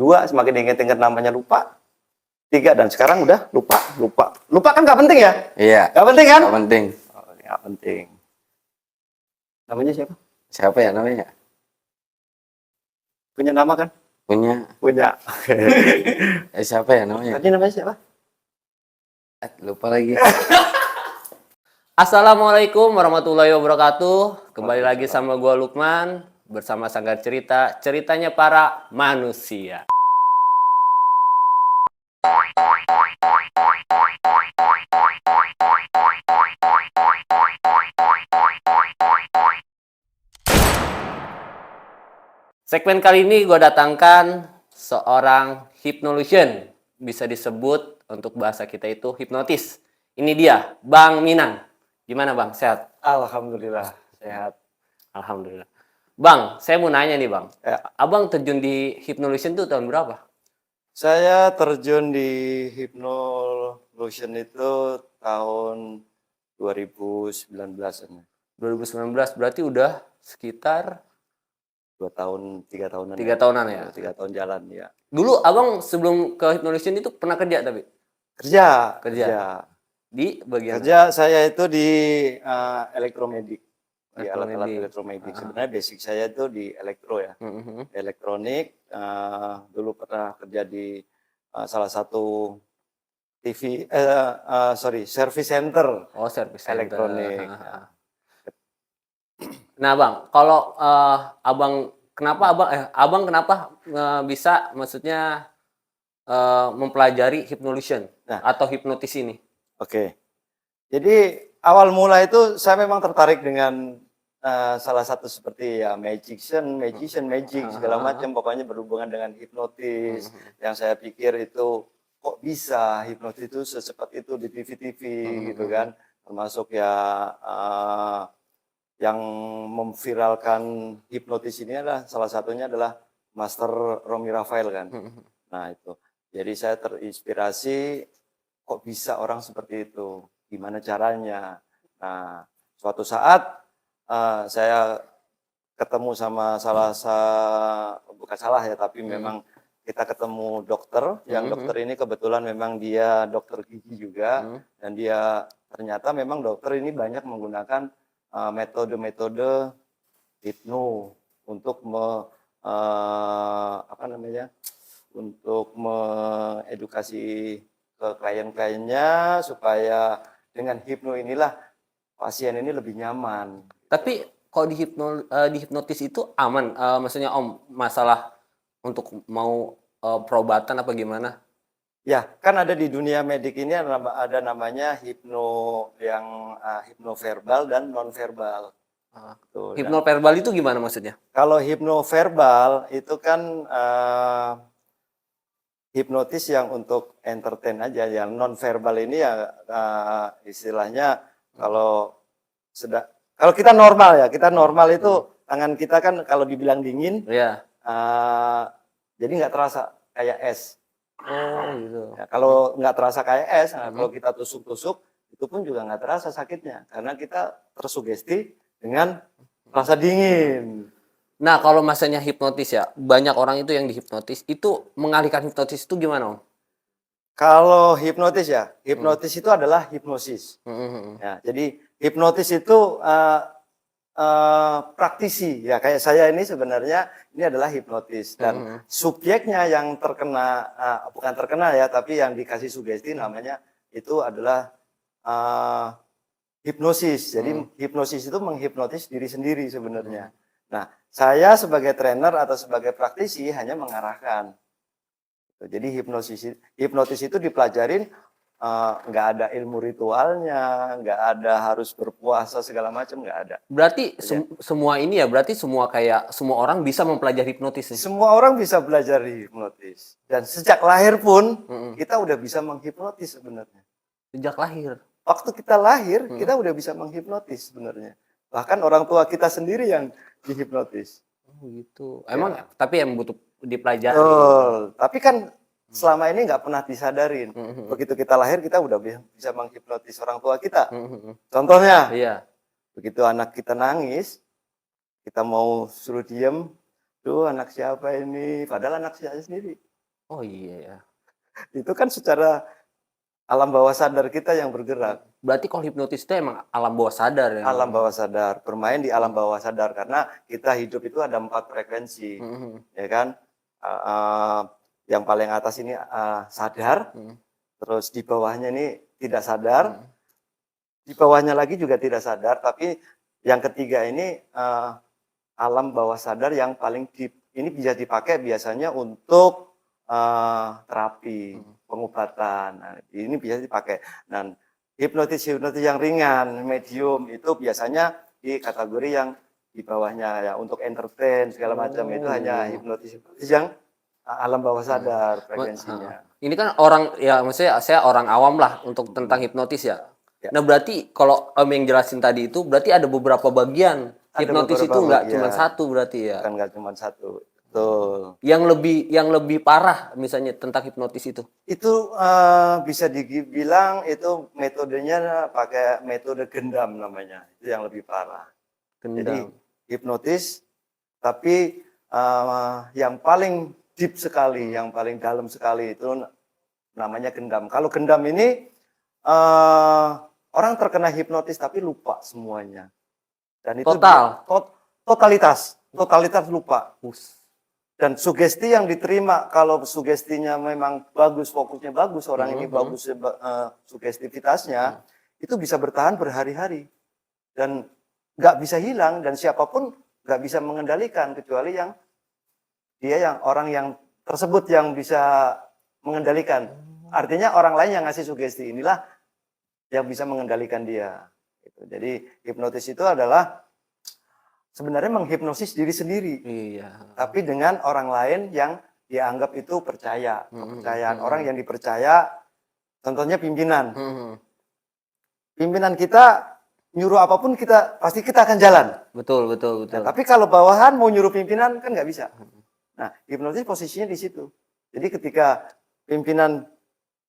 2 semakin diingat-ingat namanya lupa. 3 dan sekarang udah lupa. Lupa kan nggak penting ya? Iya. Nggak penting kan? Nggak penting. Oh, nggak penting. Namanya siapa? Siapa ya namanya? Punya nama kan? Punya. Siapa ya namanya? Tadi namanya siapa? Lupa lagi. Assalamualaikum warahmatullahi wabarakatuh. Kembali lagi sama gua Lukman bersama Sanggar Cerita, ceritanya para manusia. Segmen kali ini gue datangkan seorang hypnolution. Bisa disebut untuk bahasa kita itu hipnotis. Ini dia, Bang Minang. Gimana Bang, sehat? Alhamdulillah, sehat. Alhamdulillah. Bang, saya mau nanya nih Bang. Ya. Abang terjun di hypnolution itu tahun berapa? Saya terjun di Hypnolution itu tahun 2019-an. 2019, berarti udah sekitar 2 tahun, 3 tahunan. 3 tahunan ya? 3 tahun jalan, ya. Dulu Abang sebelum ke hypnolution itu pernah kerja tapi? Kerja. Di bagian Kerja saya itu di elektromedik. Di Elektromedik. alat-alat elektromedik. Sebenarnya basic saya itu di elektro ya. Elektronik. Dulu pernah kerja di salah satu service center. Oh, service center. Elektronik. Nah, Bang, kalau Abang kenapa bisa maksudnya mempelajari hypnolution atau hipnotis ini? Oke. Jadi awal mula itu saya memang tertarik dengan salah satu seperti ya magic segala macam, pokoknya berhubungan dengan hipnotis. Yang saya pikir itu kok bisa hipnotis itu secepat itu di TV-TV gitu kan. Termasuk ya yang memviralkan hipnotis ini adalah salah satunya adalah Master Romy Rafael kan. Nah itu, jadi saya terinspirasi kok bisa orang seperti itu, gimana caranya. Nah suatu saat saya ketemu sama memang kita ketemu dokter, yang dokter ini kebetulan memang dia dokter gigi juga, dan dia ternyata memang dokter ini banyak menggunakan metode-metode hipno untuk untuk mengedukasi ke klien-kliennya supaya dengan hipno inilah pasien ini lebih nyaman. Tapi kalau di hipnotis itu aman, maksudnya Om, masalah untuk mau perobatan apa gimana? Ya, kan ada di dunia medik ini ada namanya hipno yang hipnoverbal dan nonverbal. Hipnoverbal itu gimana maksudnya? Kalau hipnoverbal itu kan hipnotis yang untuk entertain aja, yang nonverbal ini ya istilahnya kalau kita normal ya, kita normal itu tangan kita kan kalau dibilang dingin, jadi nggak terasa kayak es. Oh gitu. Ya, kalau nggak terasa kayak es, kalau kita tusuk-tusuk itu pun juga nggak terasa sakitnya karena kita tersugesti dengan rasa dingin. Nah kalau masanya hipnotis ya, banyak orang itu yang dihipnotis, itu mengalihkan hipnotis itu gimana Om? Kalau hipnotis ya, hipnotis itu adalah hipnosis. Ya, jadi hipnotis itu praktisi ya, kayak saya ini sebenarnya ini adalah hipnotis dan subjeknya yang terkena bukan terkena ya, tapi yang dikasih sugesti namanya itu adalah hipnosis. Jadi hipnosis itu menghipnotis diri sendiri sebenarnya. Nah, saya sebagai trainer atau sebagai praktisi hanya mengarahkan. Jadi hipnotis itu dipelajarin, nggak ada ilmu ritualnya, nggak ada harus berpuasa segala macam, nggak ada. Berarti semua ini ya, berarti semua orang bisa mempelajari hipnotis nih? Semua orang bisa belajar hipnotis. Dan sejak lahir pun kita udah bisa menghipnotis sebenarnya. Sejak lahir? Waktu kita lahir, kita udah bisa menghipnotis sebenarnya. Bahkan orang tua kita sendiri yang dihipnotis. Oh gitu. Emang tapi yang butuh dipelajari. Tapi kan selama ini nggak pernah disadarin. Begitu kita lahir, kita udah bisa menghipnotis orang tua kita. Contohnya, begitu anak kita nangis, kita mau suruh diem, tuh anak siapa ini? Padahal anak saya sendiri. Oh iya ya. Itu kan secara alam bawah sadar kita yang bergerak. Berarti kalau hipnotis itu emang alam bawah sadar ya? Alam bawah sadar, bermain di alam bawah sadar karena kita hidup itu ada 4 frekuensi, Mhm, ya kan? Uh, yang paling atas ini sadar, mhm, terus di bawahnya ini tidak sadar, mhm. di bawahnya lagi juga tidak sadar, tapi yang ketiga ini alam bawah sadar yang paling deep. Ini bisa dipakai biasanya untuk terapi, Mhm. pengobatan. Nah, ini bisa dipakai. Dan hipnotis yang ringan, medium itu biasanya di kategori yang di bawahnya ya untuk entertain segala macam itu hanya Oh. hipnotis yang alam bawah Mhm. sadar Heeh. frekuensinya. Ini kan orang ya maksudnya saya orang awam lah untuk tentang Mhm. hipnotis ya. Ya, Nah berarti kalau Om yang jelasin tadi itu berarti ada beberapa bagian. ada Hipnotis itu beberapa nggak cuma bagian, satu berarti ya. bukan nggak cuma satu. Betul. Yang lebih parah misalnya tentang hipnotis itu. Itu bisa dibilang itu metodenya pakai metode gendam namanya. Itu yang lebih parah. Jadi Gendam. hipnotis, tapi yang paling deep sekali, yang paling dalam sekali itu namanya gendam. Kalau gendam ini orang terkena hipnotis tapi lupa semuanya. Dan itu Total. totalitas lupa. Us. Dan sugesti yang diterima kalau sugestinya memang bagus, fokusnya bagus, orang ini bagus sugestivitasnya, itu bisa bertahan berhari-hari dan nggak bisa hilang dan siapapun nggak bisa mengendalikan kecuali yang orang yang tersebut yang bisa mengendalikan. Artinya orang lain yang ngasih sugesti inilah yang bisa mengendalikan dia. Gitu. Jadi hipnotis itu adalah sebenarnya menghipnosis diri sendiri. Iya. Tapi dengan orang lain yang dianggap itu percaya. Kepercayaan Mhm. orang yang dipercaya, contohnya pimpinan. Mhm. Pimpinan kita nyuruh apapun pasti kita akan jalan. Betul, betul, Nah, betul. tapi kalau bawahan mau nyuruh pimpinan kan nggak bisa. Nah, hipnotis posisinya di situ. Jadi ketika pimpinan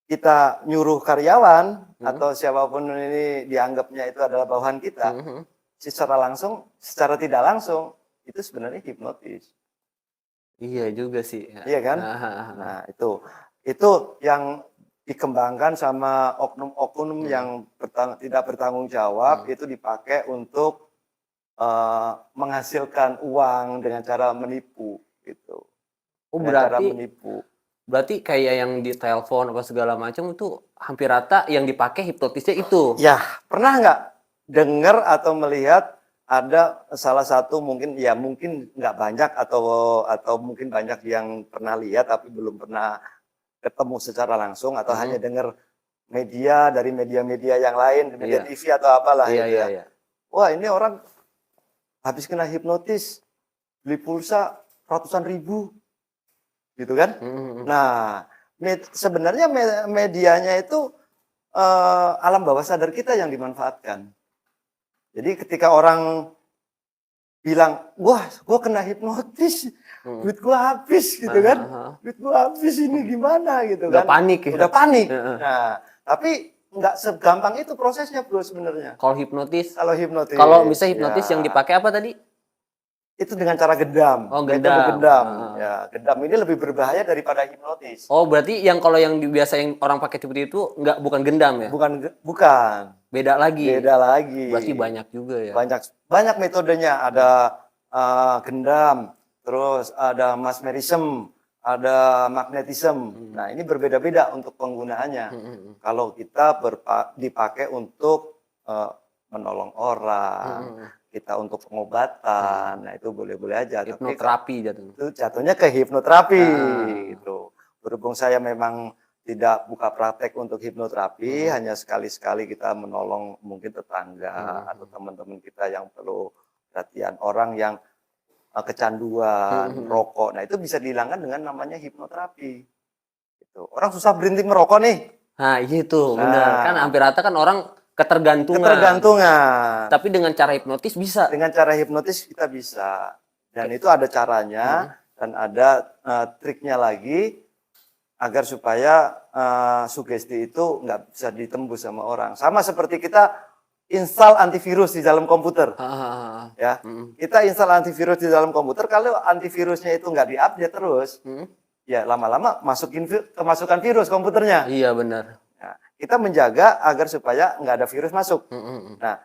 kita nyuruh karyawan atau siapapun ini dianggapnya itu adalah bawahan kita, Mhm. secara tidak langsung itu sebenarnya hipnotis. Iya juga sih. Ya. Iya kan? Nah, itu yang dikembangkan sama oknum-oknum yang tidak bertanggung jawab itu dipakai untuk menghasilkan uang dengan cara menipu gitu. Oh Dengan cara berarti menipu. berarti kayak yang di telepon apa segala macam itu hampir rata yang dipakai hipnotisnya itu. Ya, pernah nggak dengar atau melihat ada salah satu mungkin nggak banyak atau mungkin banyak yang pernah lihat tapi belum pernah ketemu secara langsung atau hanya dengar dari media-media yang lain, media Iya. TV atau apalah Iya, gitu iya, ya. iya. Wah, ini orang habis kena hipnotis, beli pulsa ratusan ribu, gitu kan? Mhm. Nah, sebenarnya medianya itu alam bawah sadar kita yang dimanfaatkan. Jadi ketika orang bilang, wah, gue kena hipnotis, duit gue habis gitu kan, duit gue habis ini gimana gitu Udah kan. panik ya. Udah panik. Heeh. Nah, tapi nggak segampang itu prosesnya bro sebenarnya. Kalau hipnotis, Kalau hipnotis, kalau misalnya hipnotis ya, yang dipakai apa tadi? itu dengan cara gendam, Oh, metode gendam. gendam. Heeh. Ya, gendam ini lebih berbahaya daripada hipnotis. Oh, berarti yang kalau yang biasa yang orang pakai seperti itu bukan gendam ya? Bukan, Beda lagi. beda lagi. Berarti banyak juga ya. Banyak metodenya. Ada gendam, terus ada mesmerism, ada magnetism. Nah, ini berbeda-beda untuk penggunaannya. Kalau kita dipakai untuk menolong orang, kita untuk pengobatan, nah itu boleh-boleh aja. Tapi Hipnoterapi jatuhnya. itu jatuhnya ke hipnoterapi gitu. Berhubung saya memang tidak buka praktek untuk hipnoterapi, hanya sekali-sekali kita menolong mungkin tetangga atau teman-teman kita yang perlu perhatian, orang yang kecanduan rokok. Nah, itu bisa dihilangkan dengan namanya hipnoterapi. Gitu. Orang susah berhenti merokok nih. Nah, itu benar. Kan hampir rata kan orang Ketergantungan. Tapi dengan cara hipnotis bisa. Dengan cara hipnotis kita bisa. Dan itu ada caranya dan ada triknya lagi agar supaya sugesti itu nggak bisa ditembus sama orang. Sama seperti kita install antivirus di dalam komputer. Ya, kita install antivirus di dalam komputer. Kalau antivirusnya itu nggak diupdate terus, ya lama-lama kemasukan virus komputernya. Iya benar. Nah, kita menjaga agar supaya nggak ada virus masuk. Mm-mm. Nah,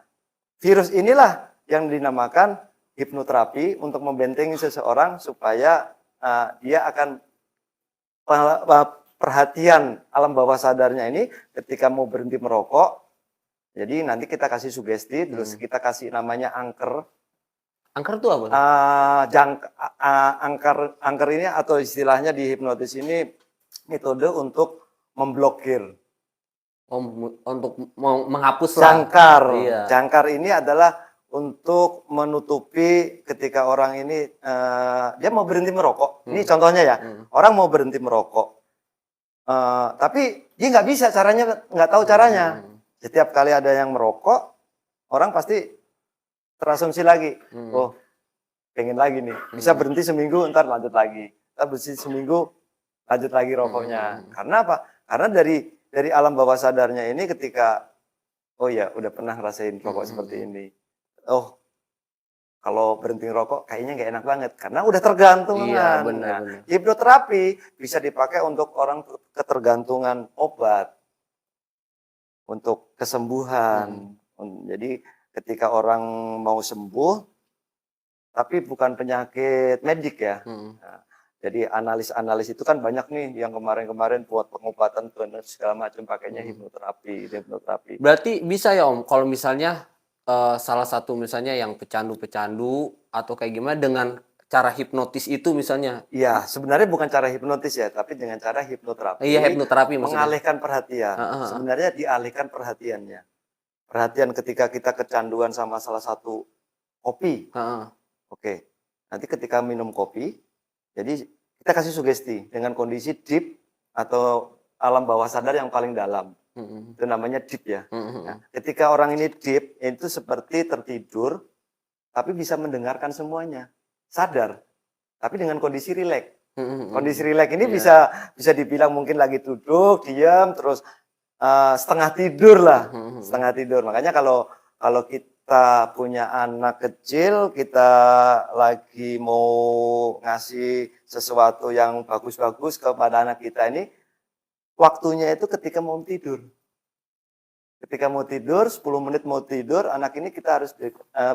virus inilah yang dinamakan hipnoterapi untuk membentengi seseorang supaya dia akan perhatian alam bawah sadarnya ini ketika mau berhenti merokok. Jadi nanti kita kasih sugesti, terus kita kasih namanya angker. Angker itu apa tuh? Angker ini atau istilahnya di hipnotis ini metode untuk memblokir. Untuk menghapus lah. Jangkar. Iya. Jangkar ini adalah untuk menutupi ketika orang ini dia mau berhenti merokok. Ini contohnya ya, orang mau berhenti merokok, tapi dia nggak bisa caranya, nggak tahu caranya. Setiap kali ada yang merokok, orang pasti terasumsi lagi, oh pengen lagi nih, bisa berhenti seminggu, ntar lanjut lagi, ntar berhenti seminggu, lanjut lagi rokoknya. Karena apa? Karena dari alam bawah sadarnya ini ketika, oh ya udah pernah ngerasain rokok seperti ini, oh kalau berhenti rokok kayaknya nggak enak banget, karena udah tergantungan. Iya, benar. Hipnoterapi bisa dipakai untuk orang ketergantungan obat, untuk kesembuhan. Jadi ketika orang mau sembuh, tapi bukan penyakit medik ya. Nah, jadi analis itu kan banyak nih yang kemarin-kemarin buat pengobatan segala macam pakainya hipnoterapi. Berarti bisa ya Om, kalau misalnya salah satu misalnya yang pecandu-pecandu atau kayak gimana dengan cara hipnotis itu misalnya. Iya, sebenarnya bukan cara hipnotis ya, tapi dengan cara hipnoterapi. Iya, hipnoterapi maksudnya. Mengalihkan perhatian. Sebenarnya dialihkan perhatiannya. Perhatian ketika kita kecanduan sama salah satu kopi. Oke. Nanti ketika minum kopi, jadi kita kasih sugesti dengan kondisi deep atau alam bawah sadar yang paling dalam. Itu namanya deep ya. Nah, ketika orang ini deep, itu seperti tertidur, tapi bisa mendengarkan semuanya. Sadar, tapi dengan kondisi rileks. Kondisi rileks ini bisa dibilang mungkin lagi duduk, diam, terus setengah tidur lah, setengah tidur. Makanya kalau kita punya anak kecil, kita lagi mau ngasih sesuatu yang bagus-bagus kepada anak kita ini, waktunya itu ketika mau tidur. Ketika mau tidur, 10 menit mau tidur, anak ini kita harus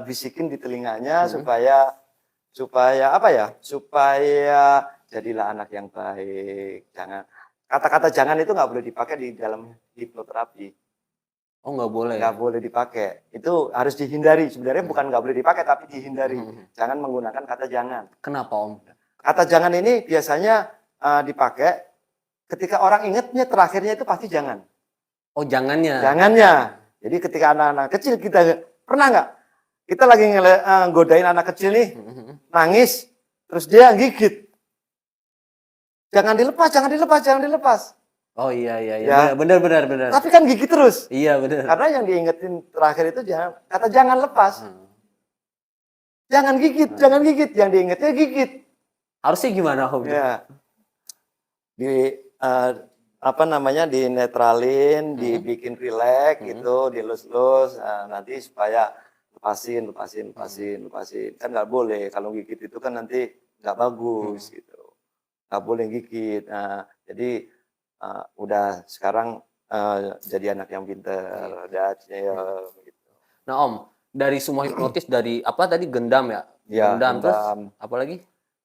bisikin di telinganya supaya apa ya? Supaya jadilah anak yang baik. Jangan kata-kata jangan itu nggak boleh dipakai di dalam hipnoterapi. Oh, nggak boleh. Nggak boleh dipakai. Itu harus dihindari. Sebenarnya bukan nggak boleh dipakai, tapi dihindari. Jangan menggunakan kata jangan. Kenapa Om? Kata jangan ini biasanya dipakai ketika orang ingatnya terakhirnya itu pasti jangan. Oh, jangannya. Jangannya. Jadi ketika anak-anak kecil kita pernah nggak? Kita lagi godain anak kecil nih, nangis, terus dia gigit. Jangan dilepas, jangan dilepas, jangan dilepas. Oh iya. Ya. Benar. Tapi kan gigit terus. Iya benar. Karena yang diingetin terakhir itu kata jangan lepas. Jangan gigit, jangan gigit. Yang diingetnya gigit. Harusnya gimana Om? Ya. Dinetralin, dibikin rileks gitu, dilus-lus, nanti supaya lepasin. Kan nggak boleh, kalau gigit itu kan nanti nggak bagus gitu. Nggak boleh gigit. Nah, jadi udah sekarang jadi anak yang pinter, gitu. Nah Om, dari semua hipnotis dari apa tadi gendam ya? Ya, gendam. Terus apa lagi?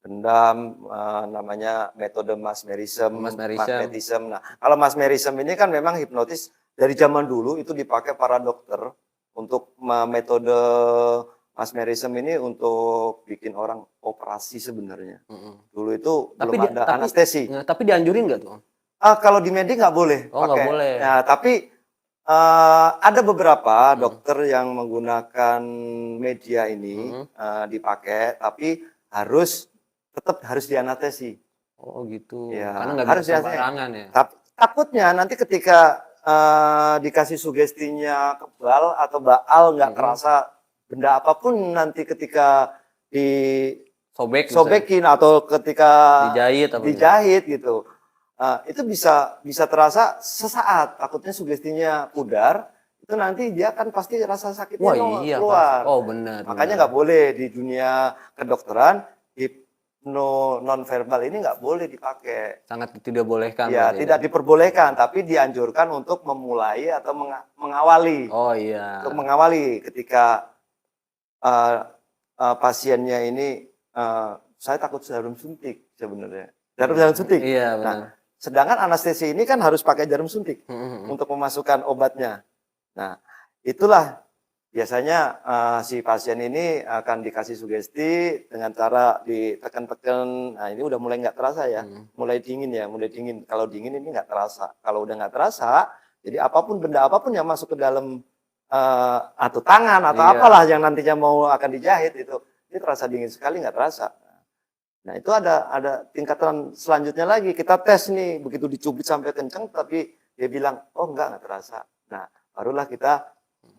Gendam, namanya metode mesmerism, Mesmerism. magnetism. Nah, kalau mesmerism ini kan memang hipnotis dari zaman dulu itu dipakai para dokter untuk metode mesmerism ini untuk bikin orang operasi sebenarnya. Dulu itu belum ada anestesi. Tapi dianjurin nggak tuh? Kalau di medik nggak boleh. Oh, nggak boleh. Nah, tapi ada beberapa dokter yang menggunakan media ini dipakai, tapi tetap harus dianestesi. Oh gitu. Ya, Karena nggak harus bisa sembarangan ya. Takutnya nanti ketika dikasih sugestinya kebal atau baal nggak kerasa benda apapun, nanti ketika sobekin atau ketika dijahit gitu, itu bisa terasa sesaat. Takutnya sugestinya pudar, itu nanti dia kan pasti rasa sakitnya keluar. Oh benar. Makanya nggak boleh di dunia kedokteran nonverbal ini nggak boleh dipakai. Sangat tidak bolehkan. Ya, berarti. tidak diperbolehkan, tapi dianjurkan untuk memulai atau mengawali. Oh iya. Untuk mengawali ketika pasiennya ini, saya takut jarum suntik sebenarnya. Jarum suntik. Iya, Nah, benar. sedangkan anestesi ini kan harus pakai jarum suntik untuk memasukkan obatnya. Nah, itulah biasanya si pasien ini akan dikasih sugesti dengan cara ditekan-tekan. Nah, ini udah mulai nggak terasa ya, mulai dingin ya, mulai dingin. Kalau dingin ini nggak terasa. Kalau udah nggak terasa, jadi apapun benda apapun yang masuk ke dalam atau tangan atau Iya. apalah yang nantinya mau akan dijahit itu, ini terasa dingin sekali nggak terasa. Nah, itu ada tingkatan selanjutnya lagi. Kita tes nih, begitu dicubit sampai kenceng, tapi dia bilang, oh nggak terasa. Nah, barulah kita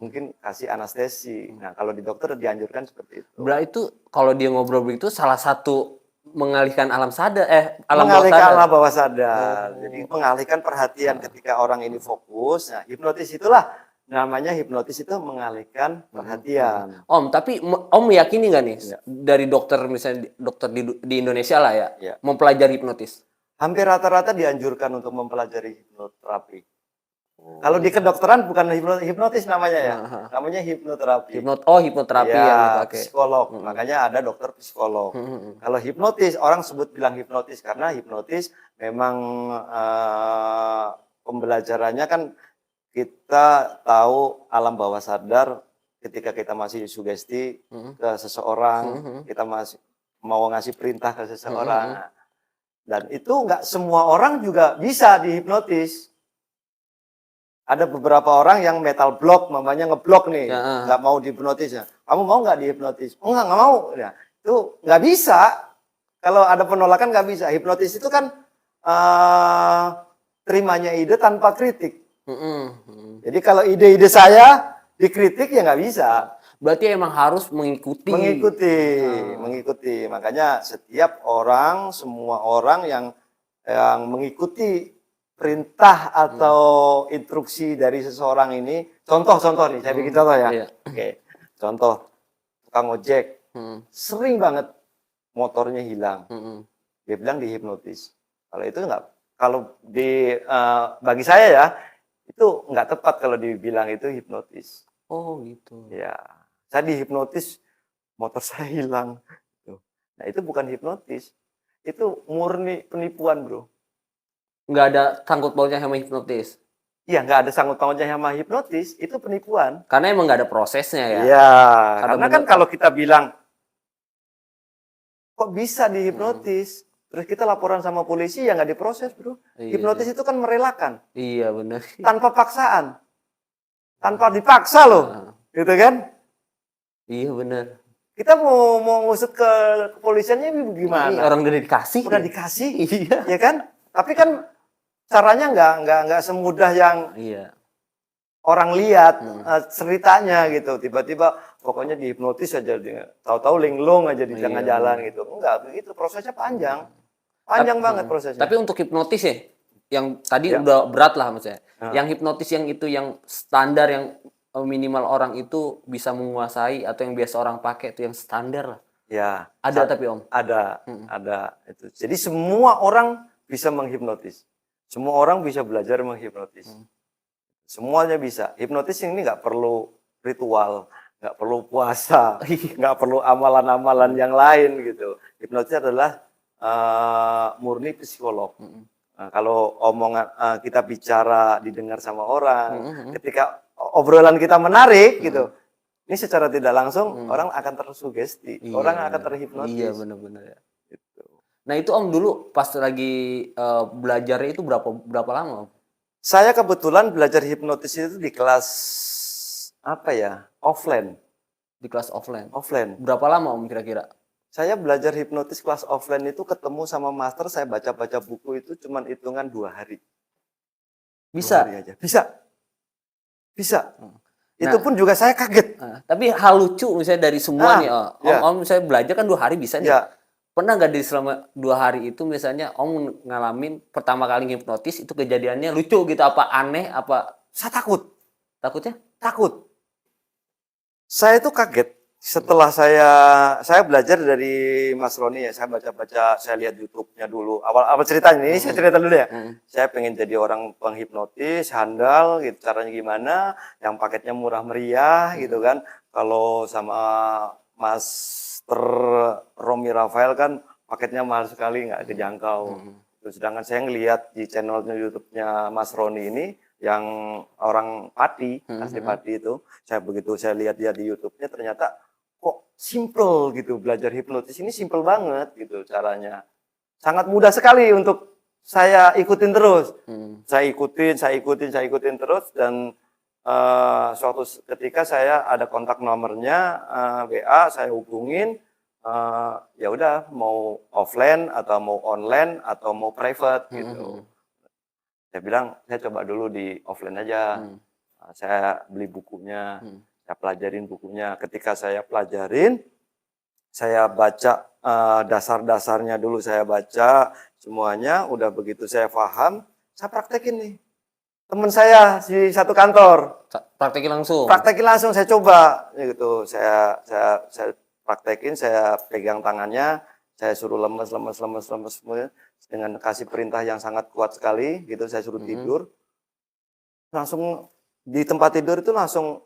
mungkin kasih anestesi. Nah, kalau di dokter dianjurkan seperti itu. Berarti itu kalau dia ngobrol begitu salah satu mengalihkan alam sadar, alam bawah Mengalihkan sadar. alam bawah sadar. Oh. Jadi mengalihkan perhatian ketika orang ini fokus. Nah, hipnotis itulah namanya, hipnotis itu mengalihkan perhatian. Om, tapi Om meyakini nggak nih Ya. dari dokter misalnya dokter di Indonesia lah ya, Ya. mempelajari hipnotis? Hampir rata-rata dianjurkan untuk mempelajari hipnoterapi. Kalau di kedokteran bukan hipnotis namanya ya, namanya hipnoterapi. Hipnoterapi Ya, yang dipakai. psikolog. Makanya ada dokter psikolog. Kalau hipnotis, orang sebut bilang hipnotis karena hipnotis memang pembelajarannya kan kita tahu alam bawah sadar ketika kita masih sugesti ke seseorang, kita masih mau ngasih perintah ke seseorang. Dan itu nggak semua orang juga bisa dihipnotis. Ada beberapa orang yang metal block, mamanya ngeblok nih, Ya. nggak mau dihipnotis ya. Kamu mau nggak dihipnotis? Oh, nggak mau. Ya, itu nggak bisa. Kalau ada penolakan nggak bisa. Hipnotis itu kan terimanya ide tanpa kritik. Jadi kalau ide-ide saya dikritik ya nggak bisa. Berarti emang harus mengikuti. Mengikuti. Makanya setiap orang, semua orang yang mengikuti perintah atau instruksi dari seseorang ini, contoh nih, saya bikin contoh ya. Iya. Oke, contoh tukang ojek sering banget motornya hilang, dia bilang dihipnotis. Kalau itu nggak, kalau bagi saya ya itu nggak tepat kalau dibilang itu hipnotis. Oh gitu. Ya, saya dihipnotis, motor saya hilang. Nah, itu bukan hipnotis, itu murni penipuan, bro. Nggak ada sangkut pautnya sama hipnotis. Iya, nggak ada sangkut pautnya sama hipnotis, itu penipuan. Karena emang nggak ada prosesnya ya. Iya, Karena karena kan kalau kita bilang, kok bisa dihipnotis, terus kita laporan sama polisi, ya nggak diproses, bro. Iya, Hipnotis itu kan merelakan, Iya benar. tanpa paksaan. Tanpa dipaksa loh, gitu kan? Iya benar. Kita mau ngusut ke kepolisiannya Ini gimana? orang udah dikasih. Udah dikasih, Iya. ya kan? Tapi kan caranya nggak semudah yang Iya. orang lihat ceritanya gitu. Tiba-tiba pokoknya dihipnotis aja, tahu-tahu linglung aja di tengah Iya, jalan gitu. Enggak begitu, prosesnya panjang. Panjang banget prosesnya. Tapi untuk hipnotis ya, yang tadi Ya. udah berat lah maksudnya. Nah. Yang hipnotis yang itu yang standar yang minimal orang itu bisa menguasai atau yang biasa orang pakai itu yang standar lah. Ya, Ada tapi Om. ada itu. Jadi semua orang bisa menghipnotis. Semua orang bisa belajar menghipnotis. Semuanya bisa. Hipnotis ini nggak perlu ritual, nggak perlu puasa, nggak perlu amalan-amalan yang lain gitu. Hipnotis adalah murni psikolog. Nah, kalau omongan kita bicara didengar sama orang, ketika obrolan kita menarik gitu, ini secara tidak langsung orang akan tersugesti, Iya, orang akan terhipnotis. Iya benar-benar ya. Gitu. Nah itu Om dulu pas lagi belajarnya itu berapa lama Om? Saya kebetulan belajar hipnotis itu di kelas apa ya, offline. Di kelas offline. Offline. Berapa lama Om kira-kira? Saya belajar hipnotis kelas offline itu ketemu sama master, saya baca-baca buku itu cuman hitungan 2 hari. 2 Bisa. hari aja. Bisa. Itu Nah. pun juga saya kaget. Tapi hal lucu misalnya dari semua nih Om. ya. Om misalnya belajar kan 2 hari bisa nih. Ya, Pernah nggak di selama 2 hari itu misalnya Om ngalamin pertama kali hipnotis itu kejadiannya lucu gitu, apa aneh, apa saya takut. takutnya? Takut. Saya itu kaget. setelah saya belajar dari Mas Roni ya, saya baca-baca, saya lihat YouTube-nya dulu. Awal ceritanya ini saya cerita dulu ya. Saya pengen jadi orang penghipnotis, handal gitu, caranya gimana, yang paketnya murah meriah gitu kan. Kalau sama Master Romi Rafael kan paketnya mahal sekali, nggak kejangkau. Terus sedangkan saya ngelihat di channelnya YouTube-nya Mas Roni ini yang orang Pati, asli Pati itu, begitu saya lihat dia di YouTube-nya ternyata kok simple gitu, belajar hipnotis ini simple banget gitu caranya. Sangat mudah sekali untuk saya ikutin terus. Saya ikutin terus dan suatu ketika saya ada kontak nomornya, WA, saya hubungin, ya udah mau offline atau mau online atau mau private gitu. Saya bilang saya coba dulu di offline aja. Saya beli bukunya, saya pelajarin bukunya. Ketika saya pelajarin, saya baca dasar-dasarnya dulu, saya baca semuanya. Udah begitu saya paham, saya praktekin nih. Teman saya di satu kantor. Praktekin langsung. Praktekin langsung, saya coba gitu. Saya praktekin, saya pegang tangannya, saya suruh lemes semuanya dengan kasih perintah yang sangat kuat sekali gitu. Saya suruh tidur. Langsung di tempat tidur itu langsung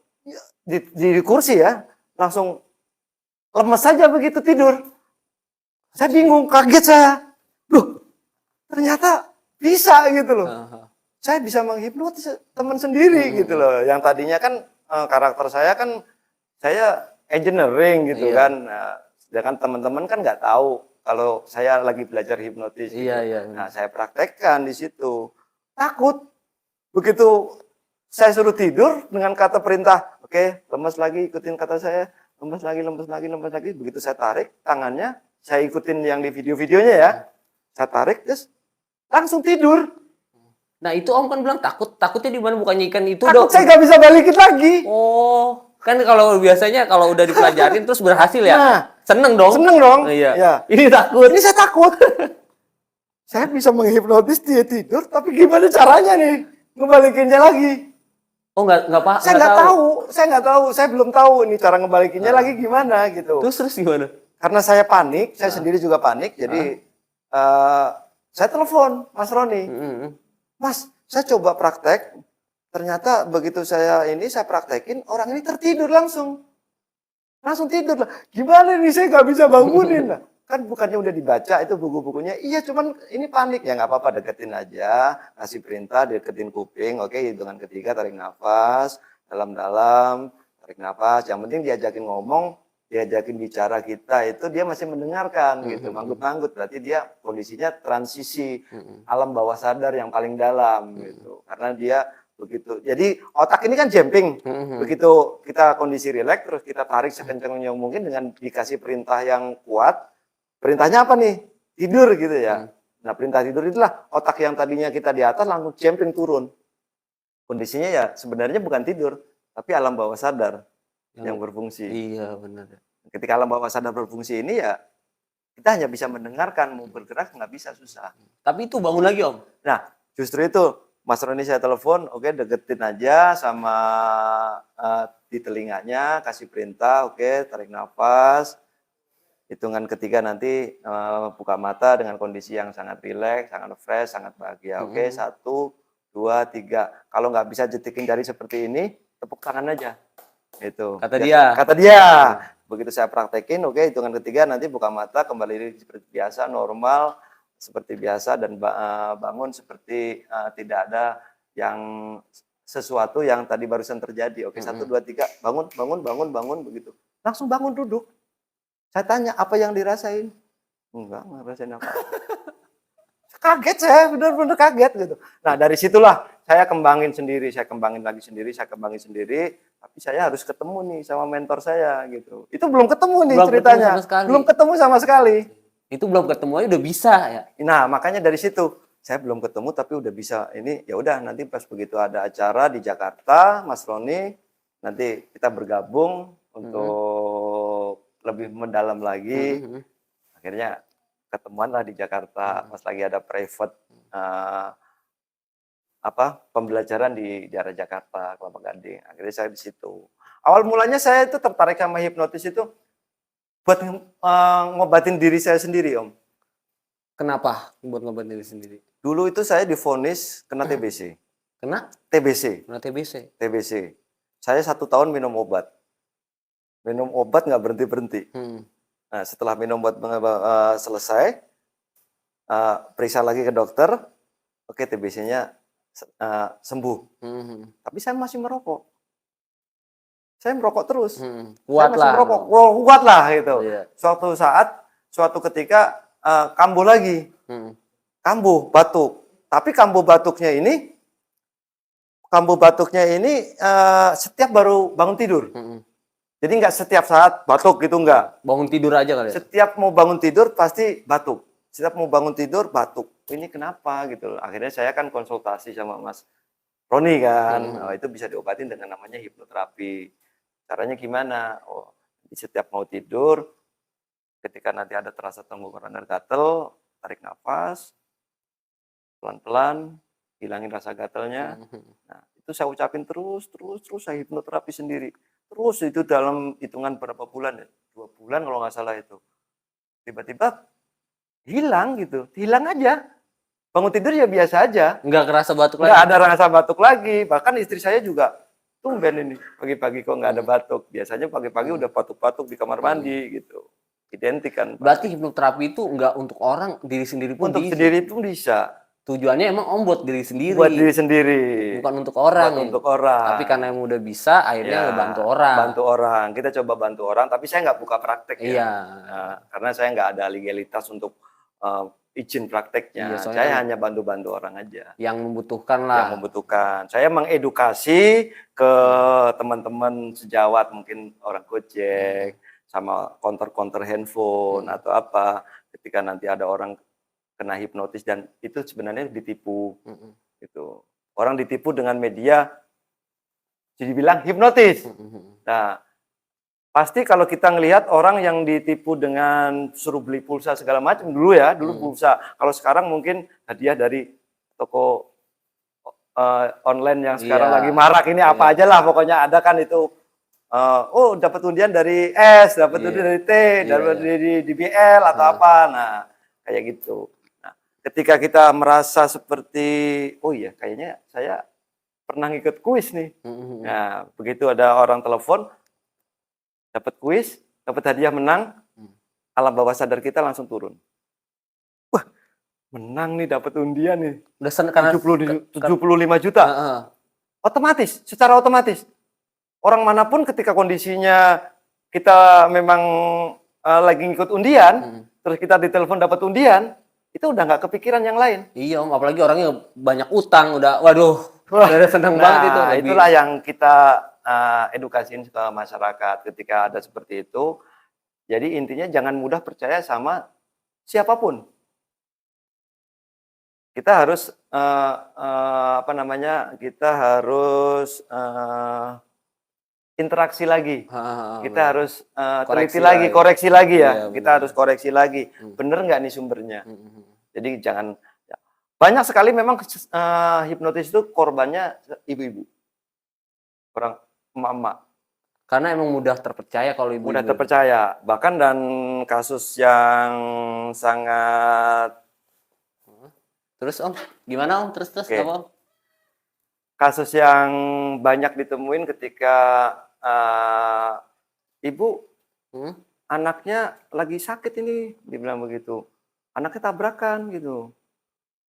di kursi ya, langsung lemes saja begitu tidur. Saya bingung, kaget saya. Loh, ternyata bisa gitu loh. Saya bisa menghipnotis teman sendiri gitu loh. Yang tadinya kan karakter saya kan saya engineering gitu kan. Nah, sedangkan teman-teman kan nggak tahu kalau saya lagi belajar hipnotis. Gitu. Nah, saya praktekkan di situ. Takut. Begitu saya suruh tidur dengan kata perintah, oke, lemes lagi, ikutin kata saya, lemes lagi. Begitu saya tarik tangannya, saya ikutin yang di video-videonya ya. Saya tarik, terus langsung tidur. Nah itu Om kan bilang takutnya di mana, bukannya ikan itu Takut dong. saya nggak bisa balikin lagi. Oh, kan kalau biasanya kalau udah dipelajarin terus berhasil ya, Nah, seneng dong. seneng dong. Iya. Ya. Ini takut. Ini saya takut. Saya bisa menghipnotis dia tidur, tapi gimana caranya nih ngebalikinnya lagi? Oh nggak pak? Saya nggak tahu, saya belum tahu ini cara ngebalikinnya lagi gimana gitu. Terus gimana? Karena saya panik, saya sendiri juga panik, jadi saya telepon Mas Roni. Mas, saya coba praktek, ternyata begitu saya praktekin, orang ini tertidur langsung tidur lah. Gimana nih, saya nggak bisa bangunin lah. Kan bukannya udah dibaca itu buku-bukunya, iya cuman ini panik, ya nggak apa-apa, deketin aja, kasih perintah, deketin kuping, oke, hitungan ketiga, tarik nafas, dalam-dalam, tarik nafas, yang penting diajakin ngomong, diajakin bicara kita, itu dia masih mendengarkan gitu, manggut-manggut, berarti dia kondisinya transisi alam bawah sadar yang paling dalam gitu, karena dia begitu, jadi otak ini kan jumping, begitu kita kondisi rileks, terus kita tarik sekencang yang mungkin dengan dikasih perintah yang kuat. Perintahnya apa nih? Tidur gitu ya. Nah, perintah tidur itulah otak yang tadinya kita di atas langsung jumping turun. Kondisinya ya sebenarnya bukan tidur, tapi alam bawah sadar yang berfungsi. Iya, benar. Ketika alam bawah sadar berfungsi ini ya kita hanya bisa mendengarkan, mau bergerak nggak bisa, susah. Tapi itu bangun lagi Om. Nah, justru itu Mas Roni saya telepon, oke, deketin aja sama di telinganya, kasih perintah, oke, tarik nafas. Hitungan ketiga nanti buka mata dengan kondisi yang sangat rileks, sangat fresh, sangat bahagia. Oke, 1, 2, 3. Kalau nggak bisa jetikin jari seperti ini, tepuk tangan aja. Itu. Kata dia. Kata dia. Begitu saya praktekin, oke, hitungan ketiga nanti buka mata, kembali seperti biasa, normal, seperti biasa, dan bangun seperti tidak ada yang sesuatu yang tadi barusan terjadi. Oke, 1, 2, 3, bangun, begitu. Langsung bangun duduk. Saya tanya, apa yang dirasain? Enggak ngerasain apa. Kaget saya, benar-benar kaget gitu. Nah, dari situlah saya kembangin sendiri, saya kembangin sendiri. Tapi saya harus ketemu nih sama mentor saya gitu. Itu belum ketemu nih ceritanya. Belum ketemu sama sekali. Itu belum ketemu aja udah bisa ya. Nah, makanya dari situ saya belum ketemu tapi udah bisa. Ini ya udah, nanti pas begitu ada acara di Jakarta, Mas Roni, nanti kita bergabung untuk lebih mendalam lagi. Akhirnya ketemuan lah di Jakarta, pas lagi ada private pembelajaran di daerah Jakarta, Kelapa Gading. Akhirnya saya di situ. Awal mulanya saya itu tertarik sama hipnotis itu buat ngobatin diri saya sendiri, Om. Kenapa buat ngobatin diri sendiri? Dulu itu saya divonis kena TBC. Kena? TBC. Kena TBC. TBC. Saya 1 tahun minum obat. Minum obat nggak berhenti-berhenti. Nah, setelah minum obat selesai, periksa lagi ke dokter, oke TBC-nya sembuh. Tapi saya masih merokok. Saya merokok terus. Saya Kuat masih lah. merokok. Wow, kuat lah gitu. Iya. Suatu ketika kambuh lagi. Kambuh, batuk. Tapi kambuh batuknya ini setiap baru bangun tidur. Jadi nggak setiap saat batuk gitu, nggak. Bangun tidur aja kali ya? Setiap mau bangun tidur pasti batuk. Setiap mau bangun tidur batuk. Ini kenapa gitu. Akhirnya saya kan konsultasi sama Mas Roni kan. Nah, itu bisa diobatin dengan namanya hipnoterapi. Caranya gimana? Oh, setiap mau tidur, ketika nanti ada terasa tenggorokan gatel, tarik nafas, pelan-pelan, hilangin rasa gatalnya. Nah, itu saya ucapin terus saya hipnoterapi sendiri. Terus itu dalam hitungan berapa bulan ya? 2 bulan kalau nggak salah itu. Tiba-tiba hilang gitu, hilang aja. Bangun tidur ya biasa aja. Nggak kerasa batuk lagi? Nggak ada rasa batuk lagi. Bahkan istri saya juga, tumben ini, pagi-pagi kok nggak ada batuk. Biasanya pagi-pagi udah batuk-batuk di kamar mandi gitu. Identik kan. Berarti hipnoterapi itu nggak untuk orang, diri sendiri pun Untuk bisa. sendiri pun bisa. Tujuannya emang Om buat diri sendiri. Buat diri sendiri. Bukan untuk orang. Bukan untuk orang. Tapi karena emang udah bisa, akhirnya Ya, ngebantu orang. Bantu orang. Kita coba bantu orang, tapi saya nggak buka praktek ya. Iya. Nah, karena saya nggak ada legalitas untuk izin prakteknya. Iya, soalnya Saya kan hanya bantu-bantu orang aja. yang membutuhkan lah. Yang membutuhkan. Saya mengedukasi ke teman-teman sejawat, mungkin orang Gojek, sama counter-counter handphone atau apa. Ketika nanti ada orang kena hipnotis dan itu sebenarnya ditipu. Gitu. Orang ditipu dengan media jadi bilang hipnotis. Nah, pasti kalau kita ngelihat orang yang ditipu dengan suruh beli pulsa segala macam dulu pulsa. Kalau sekarang mungkin hadiah dari toko online yang sekarang Iya. lagi marak ini apa aja lah pokoknya ada kan itu. Oh, dapat undian dari S, dapat undian dari T, dapat dari DBL atau apa. Nah, kayak gitu. Nah, ketika kita merasa seperti oh iya kayaknya saya pernah ngikut kuis nih. Nah, begitu ada orang telepon dapat kuis, dapat hadiah menang, alam bawah sadar kita langsung turun. Wah, menang nih, dapat undian nih. Udah karena 75 juta. Otomatis, secara otomatis. Orang manapun ketika kondisinya kita memang lagi ngikut undian, terus kita ditelepon dapat undian, itu udah nggak kepikiran yang lain. Iya Om, apalagi orangnya banyak utang, udah waduh, udah seneng banget itu. Nah, itulah yang kita edukasiin ke masyarakat ketika ada seperti itu. Jadi intinya jangan mudah percaya sama siapapun. Kita harus kita harus interaksi lagi. Kita harus teliti lagi, koreksi lagi ya. Iya, kita harus koreksi lagi. Bener nggak nih sumbernya? Jadi jangan. Banyak sekali memang hipnotis itu korbannya ibu-ibu, orang emak-emak. Karena emang mudah terpercaya kalau ibu. Mudah terpercaya. Bahkan dan kasus yang sangat. Terus Om, gimana Om? Terus Oke. apa Om? Kasus yang banyak ditemuin ketika ibu anaknya lagi sakit ini, dibilang begitu. Anaknya tabrakan gitu.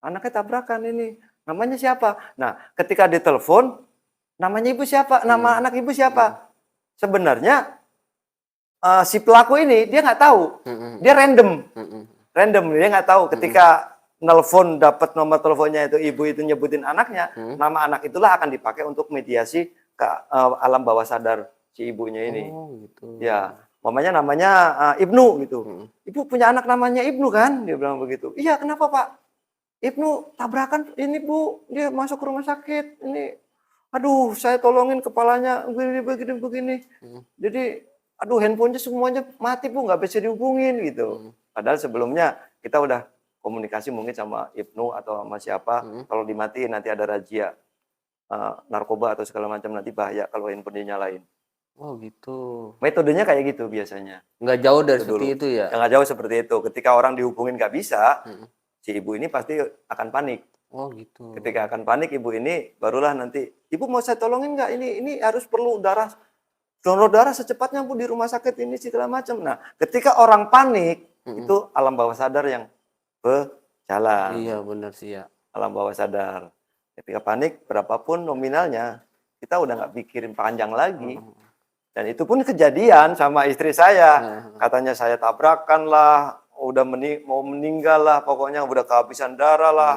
Anaknya tabrakan ini. Namanya siapa? Nah, ketika ditelepon, namanya ibu siapa? Nama anak ibu siapa? Sebenarnya si pelaku ini dia nggak tahu. Dia random. Random, dia nggak tahu. Ketika nelfon dapat nomor teleponnya itu ibu itu nyebutin anaknya, nama anak itulah akan dipakai untuk mediasi ke alam bawah sadar si ibunya ini. Oh, gitu. Ya, namanya Ibnu gitu. Ibu punya anak namanya Ibnu kan? Dia bilang begitu. Iya, kenapa Pak? Ibnu tabrakan ini Bu, dia masuk ke rumah sakit. Ini, aduh, saya tolongin kepalanya begini. Jadi, aduh, handphonenya semuanya mati Bu, nggak bisa dihubungin gitu. Padahal sebelumnya kita udah komunikasi mungkin sama Ibnu atau sama siapa. Kalau dimatiin nanti ada razia narkoba atau segala macam, nanti bahaya kalau handphone dinyalain. Oh gitu. Metodenya kayak gitu biasanya. Nggak jauh dari Itu seperti dulu. itu ya? Jangan jauh seperti itu. Ketika orang dihubungin nggak bisa, Mm. si ibu ini pasti akan panik. Oh gitu. Ketika akan panik ibu ini barulah nanti, ibu mau saya tolongin nggak? Ini harus perlu donor darah secepatnya bu di rumah sakit ini segala macam. Nah, ketika orang panik itu alam bawah sadar yang berjalan. Iya benar sih ya. Alam bawah sadar. Ketika panik berapapun nominalnya, kita udah nggak pikirin panjang lagi. Dan itu pun kejadian sama istri saya. Katanya saya tabrakan lah, udah mau meninggal lah, pokoknya udah kehabisan darah lah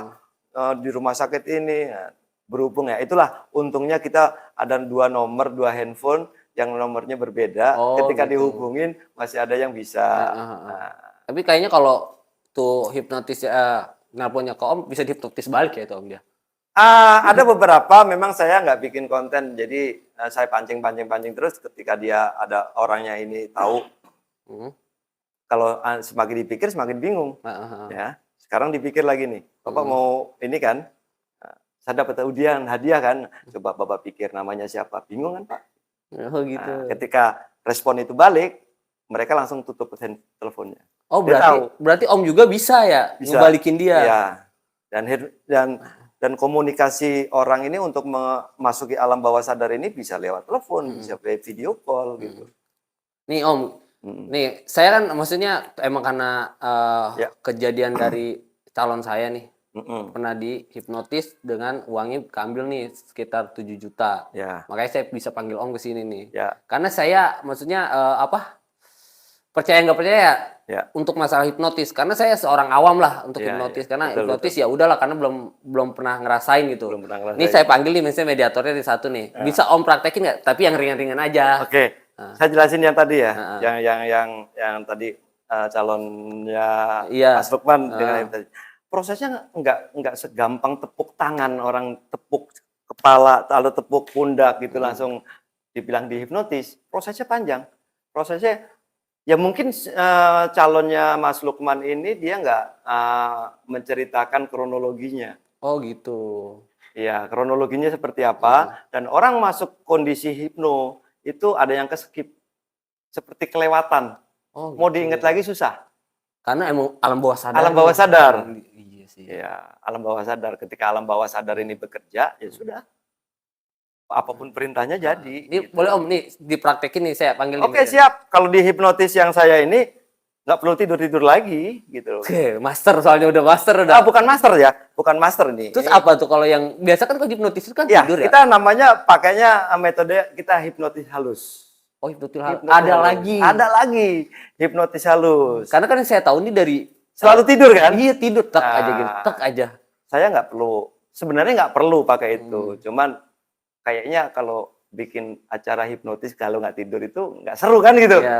di rumah sakit ini. Nah, berhubung ya, itulah untungnya kita ada 2 nomor, 2 handphone yang nomornya berbeda. Oh, Ketika gitu. dihubungin masih ada yang bisa. Nah, Tapi kayaknya kalau tuh hipnotis nelponnya ke Om bisa dihipnotis balik ya itu Om dia. ada beberapa memang saya nggak bikin konten, jadi saya pancing terus ketika dia ada orangnya ini tahu. Kalau semakin dipikir semakin bingung. Ya, sekarang dipikir lagi nih, Bapak mau ini kan, saya dapat hadiah kan, coba Bapak pikir namanya siapa, bingung kan Pak? Oh gitu. Nah, ketika respon itu balik, mereka langsung tutup teleponnya. Oh Dia tahu. berarti Om juga bisa ya Bisa. ngebalikin dia. Iya. Dan komunikasi orang ini untuk memasuki alam bawah sadar ini bisa lewat telepon, bisa lewat video call gitu. Nih Om, nih saya kan maksudnya emang karena Ya. kejadian dari calon saya nih Mm-mm. pernah dihipnotis dengan uangnya keambil nih sekitar 7 juta. Ya, Makanya saya bisa panggil Om ke sini nih. ya, Karena saya maksudnya percaya nggak percaya ya. untuk masalah hipnotis. Karena saya seorang awam lah untuk Ya, hipnotis. ya. Karena Betul, hipnotis ya udahlah karena belum pernah ngerasain gitu. Belum pernah ngerasain. Ini saya panggil nih misalnya mediatornya di satu nih. Bisa Om praktekin nggak? Tapi yang ringan-ringan aja. Oke, saya jelasin yang tadi ya, Heeh. yang tadi calonnya Iya. Mas Lukman dengan yang tadi. Prosesnya nggak segampang tepuk tangan orang tepuk kepala atau tepuk pundak gitu langsung dibilang dihipnotis. Prosesnya panjang. Prosesnya ya mungkin calonnya Mas Lukman ini dia nggak menceritakan kronologinya. Oh gitu. Ya, kronologinya seperti apa, dan orang masuk kondisi hipno, itu ada yang keskip, seperti kelewatan. Oh Mau gitu. diingat lagi susah. Karena emang alam bawah sadar. Alam bawah sadar. Iya sih. Ya, alam bawah sadar. Ketika alam bawah sadar ini bekerja, ya sudah. Apapun perintahnya jadi. Ini gitu. boleh Om nih dipraktekin nih saya panggil nih. Oke, siap. Kalau di hipnotis yang saya ini, nggak perlu tidur-tidur lagi, gitu. Oke, master soalnya udah master udah. Bukan master ya, bukan master ini. Terus apa tuh kalau yang biasa kan kalau hipnotis itu kan Ya, tidur ya? kita namanya pakainya metode kita hipnotis halus. Oh, hipnotis Hipnotis ada halus. lagi. Ada lagi hipnotis halus. Karena kan yang saya tahu ini dari Selalu tidur kan? iya tidur tak Nah. aja gitu, tak aja. Saya nggak perlu, sebenarnya nggak perlu pakai itu. Cuman kayaknya kalau bikin acara hipnotis kalau nggak tidur itu nggak seru kan gitu. Ya,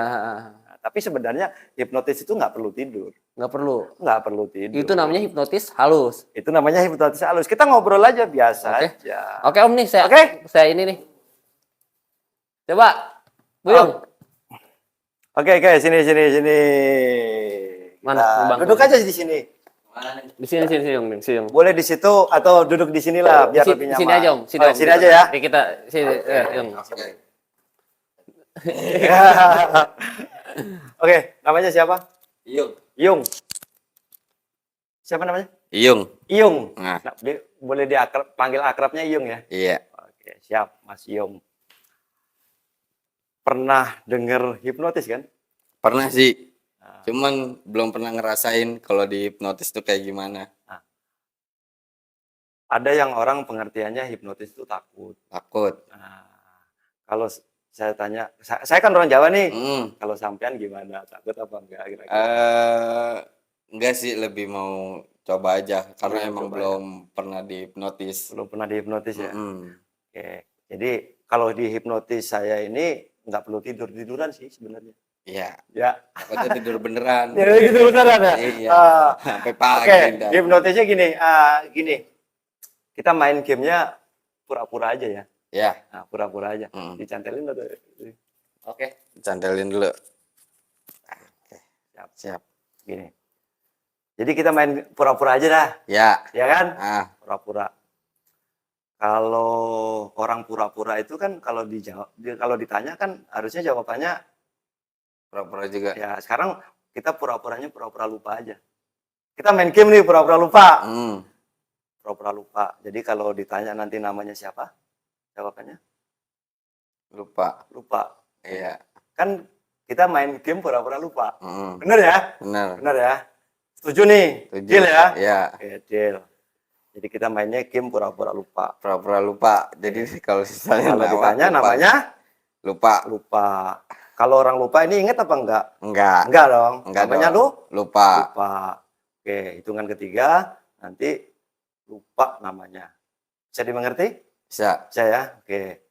Nah, tapi sebenarnya hipnotis itu nggak perlu tidur. nggak perlu. Nggak perlu tidur. Itu namanya hipnotis halus. Itu namanya hipnotis halus. Kita ngobrol aja biasa Oke. aja. Oke Om nih saya Oke. saya ini nih. Coba Buyung. Oke, sini. Mana, Nah, Bang? duduk aja di sini. Di sini Om, sini Om. Boleh di situ atau duduk di sinilah biar lebih nyaman. Sini aja Om, Oh, Om. sini aja ya. Oke, kita sini Om. Oke, namanya siapa? Iyung. Yung. Siapa namanya? Iyung. Yung. Nah, Nah, boleh panggil akrabnya Yung ya? iya. Oke, siap Mas Yung. Pernah denger hipnotis kan? Pernah sih. Cuman belum pernah ngerasain kalau di hipnotis tuh kayak gimana. Ada yang orang pengertiannya hipnotis itu takut. Takut. Nah, kalau saya tanya, saya kan orang Jawa nih. Hmm. Kalau sampean gimana? Takut apa enggak kira-kira? Enggak sih, lebih mau coba aja karena Belum emang coba belum pernah dihipnotis. Belum pernah dihipnotis ya? Mm-mm. Oke. Jadi kalau dihipnotis saya ini nggak perlu tiduran sih sebenarnya. Iya. Ya. Takutnya tidur beneran. Ya gitu beneran ya. Iya. Ah, Sampai Oke, pagi. ntar. hipnotisnya gini. Kita main gamenya pura-pura aja ya. Ya. Nah, pura-pura aja. Mm. Dicantelin atau? Oke. Cantelin dulu. Oke. Siap. Gini. Jadi kita main pura-pura aja dah, Ya. ya kan? Ah. Pura-pura. Kalau orang pura-pura itu kan kalau ditanya kan harusnya jawabannya Pura-pura juga. ya sekarang kita pura-puranya pura-pura lupa aja. Kita main game nih pura-pura lupa. Pura-pura lupa. Jadi kalau ditanya nanti namanya siapa? Jawabannya Lupa. lupa. Iya. Kan kita main game pura-pura lupa. Mm. Bener ya? Benar. Bener ya? Setuju nih? Setuju. Deal ya? Iya. Oke, deal. Jadi kita mainnya game pura-pura lupa. Pura-pura lupa. Jadi kalau misalnya Kalau ditanya lupa. namanya Lupa. lupa. Kalau orang lupa ini inget apa enggak? Enggak. Enggak dong. Enggak Namanya dong. Lupa. lupa. Oke, hitungan ketiga nanti lupa namanya. Bisa dimengerti? Bisa. Bisa ya? Oke.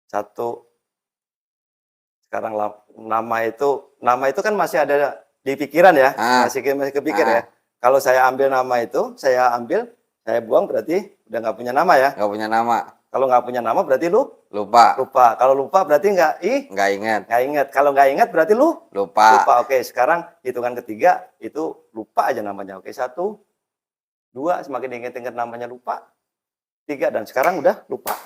Satu. Sekarang nama itu kan masih ada di pikiran ya? Masih kepikir ya? Kalau saya ambil nama itu, saya buang berarti udah nggak punya nama ya? Nggak punya nama. Kalau nggak punya nama berarti Lupa. lupa. Kalau lupa berarti Nggak ingat. nggak ingat. Kalau nggak ingat berarti Lupa. lupa. Oke, sekarang hitungan ketiga itu lupa aja namanya. Oke, 1, 2, semakin diingat-ingat namanya lupa. 3, dan sekarang udah lupa.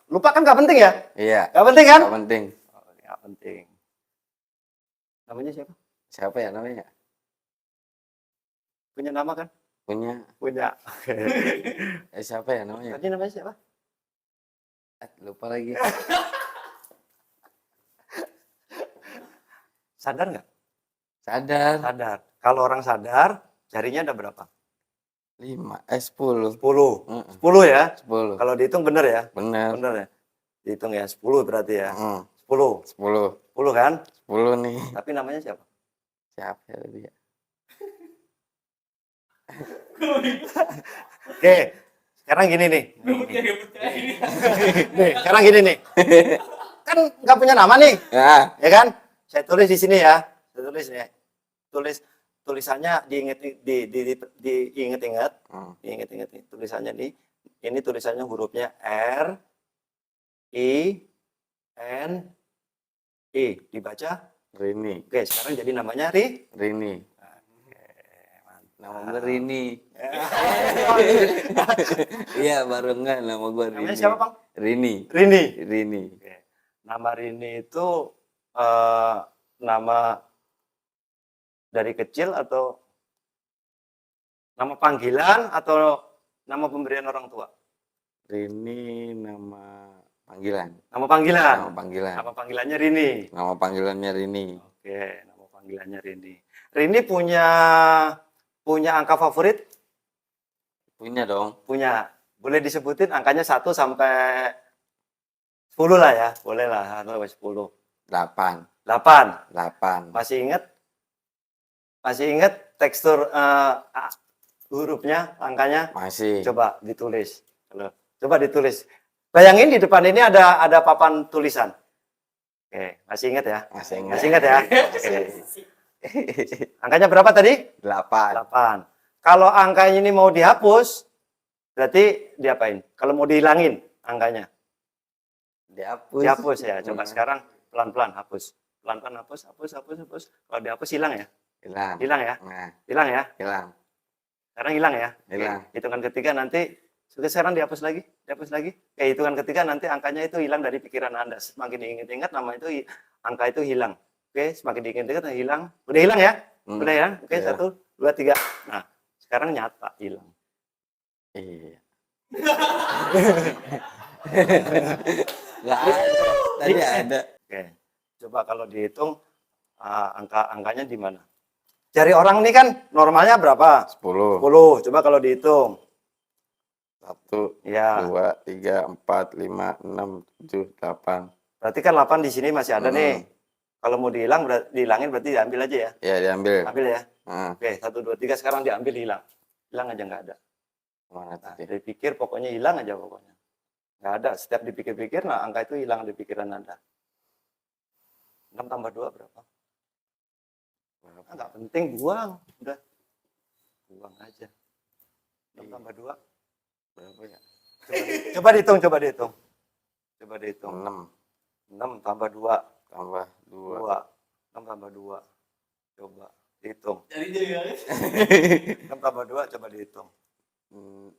Lupa kan nggak penting ya? Iya. Nggak penting kan? Nggak penting. Oh, nggak penting. Namanya siapa? Siapa ya namanya? Punya nama kan? Punya. Punya. Siapa ya namanya? Tadi namanya siapa? Lupa lagi. Sadar nggak? Sadar. Sadar. Kalau orang sadar, jarinya ada berapa? 10. 10. Mm-mm. 10 ya? 10. Kalau dihitung bener ya? Bener. Bener ya? Dihitung ya, 10 berarti ya? 10. 10. 10 kan? 10 nih. Tapi namanya siapa? Siapa ya tadi ya? Oke, sekarang gini nih. Nih, sekarang gini nih. Kan nggak punya nama nih, Ya. ya kan? Saya tulis di sini ya. Saya tulis nih. Tulisannya diinget-inget. Diinget-inget nih. Tulisannya nih. Ini tulisannya hurufnya R, I, N, I. Dibaca. Rini. Oke, sekarang jadi namanya Rini. Nama gue Rini. Iya, baru enggak nama gue Rini. Namanya siapa, Bang? Rini. Rini. Oke. Nama Rini itu nama dari kecil atau nama panggilan atau nama pemberian orang tua? Rini nama panggilan. Nama panggilan. Nama panggilan. Nama panggilannya Rini. Nama panggilannya Rini. Oke, nama panggilannya Rini. Rini punya angka favorit? Punya dong. Punya. Boleh disebutin angkanya 1 sampai 10 lah ya. Boleh lah, sampai 10. 8. 8. Masih ingat tekstur hurufnya, angkanya? Masih. Coba ditulis. Coba ditulis. Bayangin di depan ini ada papan tulisan. Oke, masih ingat ya? Masih ingat. Masih ingat ya? Oke. Angkanya berapa tadi? 8. 8. Kalau angkanya ini mau dihapus, berarti diapain? Kalau mau dihilangin angkanya? Dihapus. Dihapus ya. Coba sekarang pelan-pelan hapus. Pelan-pelan hapus. Kalau dihapus hilang ya? Hilang. Hilang ya? Nah, Hilang ya? hilang. Sekarang hilang ya? Hilang. Oke. Hitungan ketiga nanti, sekarang dihapus lagi. Oke, hitungan ketiga nanti angkanya itu hilang dari pikiran Anda. Semakin diingat-ingat nama itu, angka itu hilang. Oke, semakin diingat-ingat hilang. Udah hilang ya? Udah ya? Oke, Iya. 1, 2, 3. Nah, sekarang nyata hilang. Iya. Nggak ada. Tadi ada. Oke, coba kalau dihitung angkanya di mana? Jari orang ini kan normalnya berapa? 10. 10. Coba kalau dihitung. 1, Ya, 2, 3, 4, 5, 6, 7, 8. berarti kan 8 di sini masih ada nih. Kalau mau dihilangin berarti diambil aja ya. Ya, diambil. Ambil ya. Nah, Oke, 1, 2, 3 sekarang diambil hilang. Hilang aja nggak ada. mana Nah, tadi? dipikir pokoknya hilang aja pokoknya. Nggak ada. Setiap dipikir-pikir, nah angka itu hilang di pikiran Anda. 6 tambah 2 berapa? Ah, nggak penting, buang. Udah. Buang aja. 6 tambah 2. Berapa ya? Coba dihitung. Coba dihitung. 6 6 tambah 2. tambah 2. 6 tambah 2. Coba dihitung. Jadi 6 tambah 2 coba dihitung.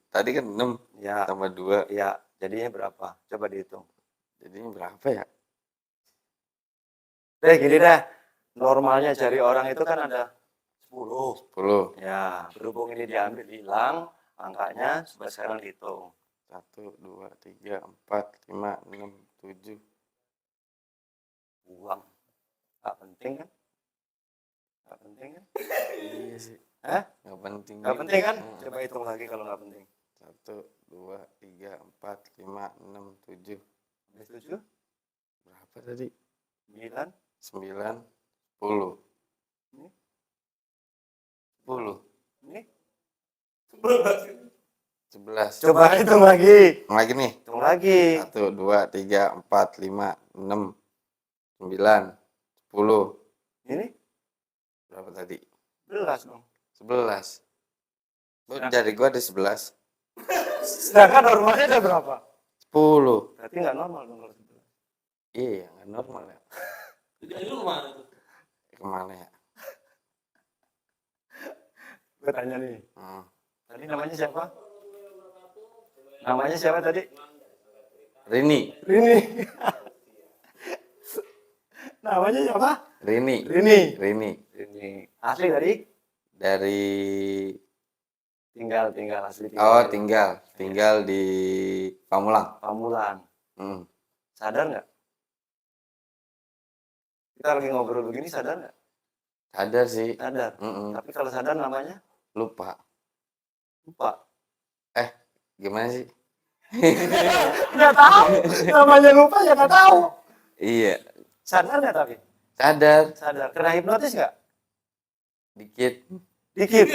Tadi kan 6 Ya, tambah 2. ya. Jadinya berapa? Coba dihitung. Jadinya berapa ya? Deh, gini dah. Normalnya jari orang itu kan ada 10. 10. Ya, berhubung ini diambil hilang angkanya, coba sekarang dihitung. 1, 2, 3, 4, 5, 6, 7. Buang. Nggak penting kan? Nggak penting kan? Iya sih. Hah? Nggak penting. Nggak juga. penting kan? Heeh. Coba hitung lagi kalau nggak penting. 1, 2, 3, 4, 5, 6, 7. Habis 7, Berapa tadi? 9, 9, 10. ini, 10. ini. 11. Coba hitung lagi. Lagi nih. Hitung lagi. 1, 2, 3, 4, 5, 6, 9, 10. Ini Berapa tadi? 11 dong. 11. Nah. Jari gua ada 11. Sedangkan normalnya ada berapa? 10. Berarti nggak normal dong kalau 11. Iya, nggak normal ya. Jadi lu kemana tuh? Kemana ya? Gue tanya nih. Hmm. Tadi namanya siapa? Namanya siapa tadi? Rini. Rini. Namanya siapa? Rini. Rini. Rini. Rini. Asli tadi? Dari Tinggal asli oh tinggal. tinggal di Pamulang. Pamulang. Hmm. Sadar nggak? Kita lagi ngobrol begini sadar nggak? Sadar sih. Sadar. Mm-mm. Tapi kalau sadar namanya Lupa. lupa. Gimana sih? Nggak tahu. Namanya lupa ya nggak tahu. Iya. Sadar nggak tapi? Sadar. Sadar. Kena hipnotis nggak? Dikit. Dikit.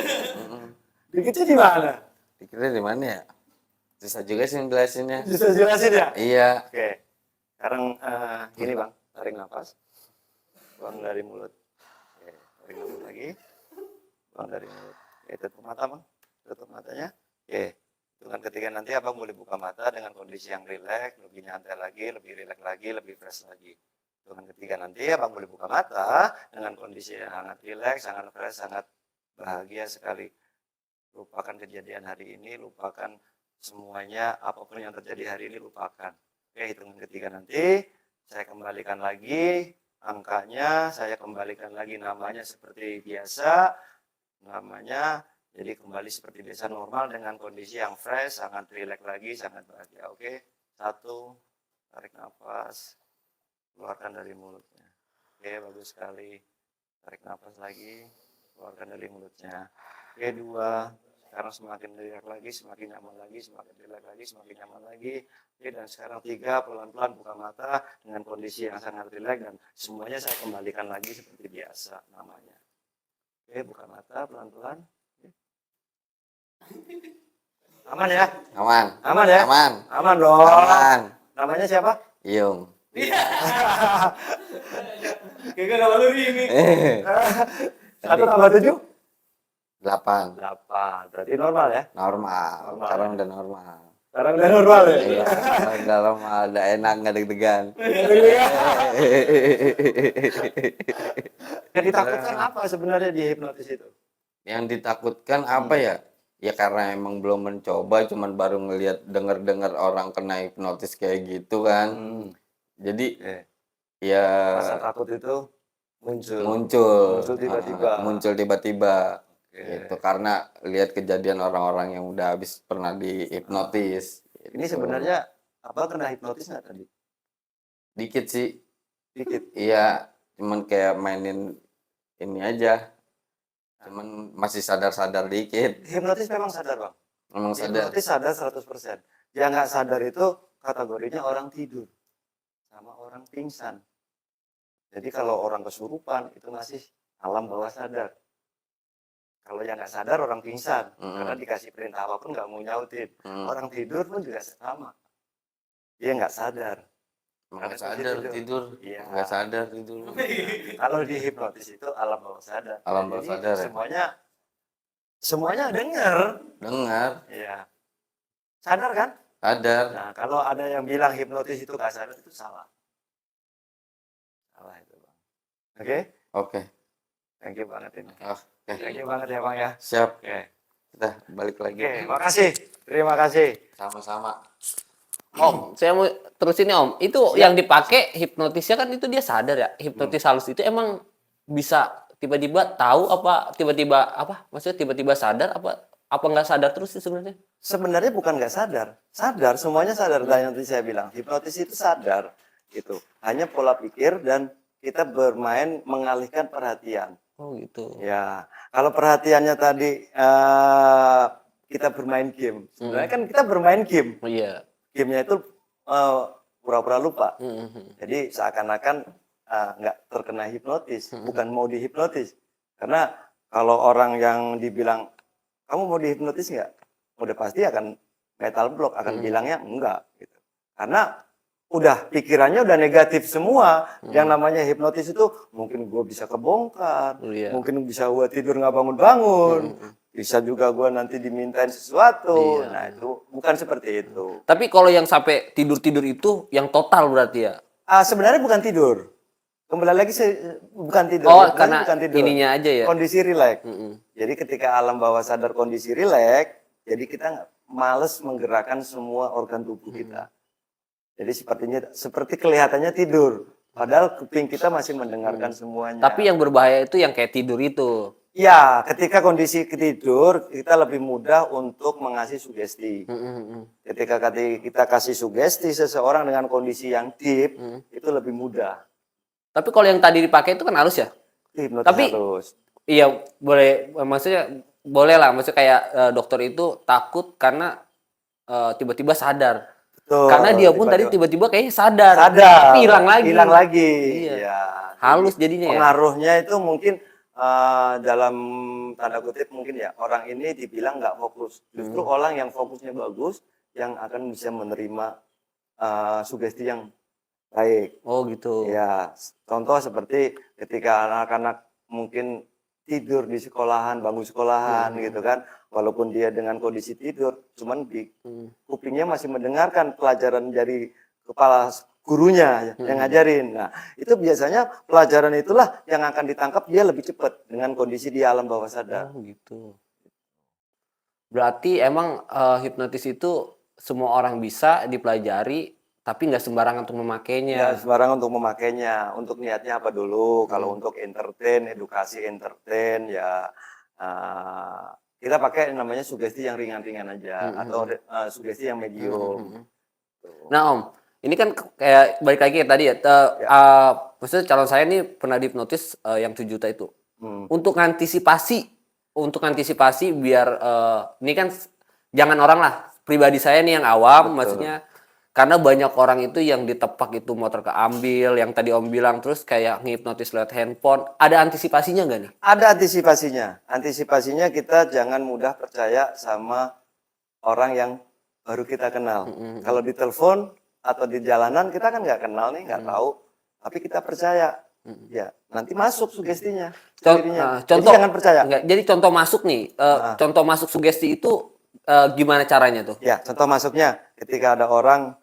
Mm-mm. Dikitnya di mana? Dikitnya di mana ya? Susah juga sih jelasinnya. Bisa jelasin ya? Iya. Oke. Sekarang gini bang, tarik nafas. Buang dari mulut. Oke, tarik nafas lagi. Buang dari mulut. Oke, tutup mata bang. Tutup matanya. Oke. Dengan ketiga nanti abang boleh buka mata dengan kondisi yang rileks, lebih nyantai lagi, lebih rileks lagi, lebih fresh lagi. Dengan ketiga nanti abang boleh buka mata dengan kondisi yang sangat rileks, sangat fresh, sangat bahagia sekali. Lupakan kejadian hari ini, lupakan semuanya, apapun yang terjadi hari ini lupakan. Oke, hitungan ketiga nanti saya kembalikan lagi angkanya, saya kembalikan lagi namanya seperti biasa, namanya jadi kembali seperti biasa normal dengan kondisi yang fresh, sangat rileks lagi, sangat bahagia. Oke, 1, tarik nafas, keluarkan dari mulutnya. Oke, bagus sekali. Tarik nafas lagi, keluarkan dari mulutnya. Oke, 2, sekarang semakin rileks lagi, semakin nyaman lagi, semakin rileks lagi, semakin nyaman lagi. Oke, dan sekarang 3, pelan-pelan buka mata dengan kondisi yang sangat rileks dan semuanya saya kembalikan lagi seperti biasa namanya. Oke, buka mata pelan-pelan. Aman ya? Aman. Aman ya? Aman. Aman dong. Aman. Namanya siapa? Yung. Kayaknya nama lu ini. 1 tambah 7? 8. 8. Berarti normal ya? Normal. Normal. Sekarang udah normal. Sekarang udah normal ya? Iya. Sekarang udah normal. Udah enak, nggak deg-degan. Yang ditakutkan apa sebenarnya di hipnotis itu? Yang ditakutkan apa ya? Ya karena emang belum mencoba, cuman baru ngelihat denger-dengar orang kena hipnotis kayak gitu kan. Jadi Oke. ya Rasa takut itu muncul. muncul tiba-tiba. muncul tiba-tiba Oke. gitu karena lihat kejadian orang-orang yang udah habis pernah dihipnotis. Ini gitu. sebenarnya apa kena hipnotis nggak tadi? Dikit sih. Dikit. Iya, cuman kayak mainin ini aja. Cuman masih sadar-sadar dikit. Hipnotis memang sadar bang. Memang sadar. Hipnotis sadar 100%. Yang nggak sadar itu kategorinya orang tidur sama orang pingsan. Jadi kalau orang kesurupan itu masih alam bawah sadar. Kalau yang nggak sadar orang pingsan, karena dikasih perintah apapun nggak mau nyautin. Orang tidur pun juga sama. Dia nggak sadar. Nggak sadar tidur. Iya. Nggak sadar tidur. Kalau di hipnotis itu alam bawah sadar. Alam bawah Jadi sadar ya? semuanya dengar. Dengar. Iya. Sadar kan? Sadar. Nah, kalau ada yang bilang hipnotis itu nggak sadar itu salah. Salah itu bang. Oke? Oke. Thank you banget ini. Oke. Thank you banget ya bang ya. Siap. Oke. Kita balik lagi. Oke, makasih. Terima kasih. Sama-sama. Om, saya mau terusin nih Om. Itu yang dipakai hipnotisnya kan itu dia sadar ya. Hipnotis halus itu emang bisa tiba-tiba tahu apa tiba-tiba apa? Maksudnya tiba-tiba sadar apa nggak sadar terus sih sebenarnya? Sebenarnya bukan nggak sadar, sadar, semuanya sadar. Tadi nanti saya bilang, hipnotis itu sadar, gitu. Hanya pola pikir dan kita bermain mengalihkan perhatian. Oh gitu. Ya, kalau perhatiannya tadi kita bermain game, sebenarnya kan kita bermain game. Oh iya. Gamenya itu pura-pura lupa. Mhm. Jadi seakan-akan nggak terkena hipnotis, bukan mau dihipnotis. Karena kalau orang yang dibilang, kamu mau dihipnotis nggak? Udah pasti akan mental block, akan bilangnya enggak. Gitu. Karena udah pikirannya udah negatif semua. Yang namanya hipnotis itu mungkin gue bisa kebongkar, Oh, iya. mungkin bisa gue tidur nggak bangun-bangun, bisa juga gue nanti dimintain sesuatu. Iya. Nah itu bukan seperti itu. Tapi kalau yang sampai tidur-tidur itu yang total berarti ya? Sebenarnya bukan tidur. Kembali lagi bukan tidur. Oh, Hipnotis karena bukan tidur. ininya aja ya? Kondisi rileks. Mm-mm. Jadi ketika alam bawah sadar kondisi rileks, jadi kita males menggerakkan semua organ tubuh kita. Jadi seperti kelihatannya tidur, padahal kuping kita masih mendengarkan semuanya. Tapi yang berbahaya itu yang kayak tidur itu. ya, ketika kondisi tidur, kita lebih mudah untuk mengasih sugesti. Ketika kita kasih sugesti seseorang dengan kondisi yang deep, itu lebih mudah. Tapi kalau yang tadi dipakai itu kan halus ya? Hipnotis Tapi halus. iya boleh, maksudnya boleh lah, maksudnya kayak dokter itu takut karena tiba-tiba sadar. Betul, Karena dia pun tadi tiba-tiba kayaknya sadar. sadar, Tapi hilang lagi. Hilang lagi. Iya. Ya. Halus jadinya ya. Pengaruhnya itu mungkin dalam tanda kutip mungkin ya, orang ini dibilang nggak fokus. Justru orang yang fokusnya bagus yang akan bisa menerima sugesti yang baik. Oh gitu. Ya, contoh seperti ketika anak-anak mungkin tidur di sekolahan, bangku sekolahan gitu kan, walaupun dia dengan kondisi tidur, cuman di kupingnya masih mendengarkan pelajaran dari kepala gurunya yang ngajarin. Nah, itu biasanya pelajaran itulah yang akan ditangkap dia lebih cepat dengan kondisi di alam bawah sadar. Oh gitu. Berarti emang hipnotis itu semua orang bisa dipelajari, tapi nggak sembarangan untuk memakainya. Ya, sembarangan untuk memakainya. Untuk niatnya apa dulu? Kalau untuk entertain, edukasi entertain, ya kita pakai namanya sugesti yang ringan-ringan aja, atau sugesti yang medium. Nah Om, ini kan kayak balik lagi ya tadi ya. Maksudnya calon saya ini pernah dihipnotis yang 7 juta itu. Untuk antisipasi biar ini kan jangan orang lah, pribadi saya nih yang awam, maksudnya karena banyak orang itu yang ditepak itu motor keambil, yang tadi Om bilang, terus kayak ngehipnotis lewat handphone. Ada antisipasinya nggak nih? Ada antisipasinya. Antisipasinya kita jangan mudah percaya sama orang yang baru kita kenal. Kalau di telepon atau di jalanan kita kan nggak kenal nih, nggak tahu. Tapi kita percaya. Ya, nanti masuk sugestinya. Contoh, Jadi jangan percaya. Enggak, jadi contoh masuk nih, contoh masuk sugesti itu gimana caranya tuh? Ya, contoh masuknya ketika ada orang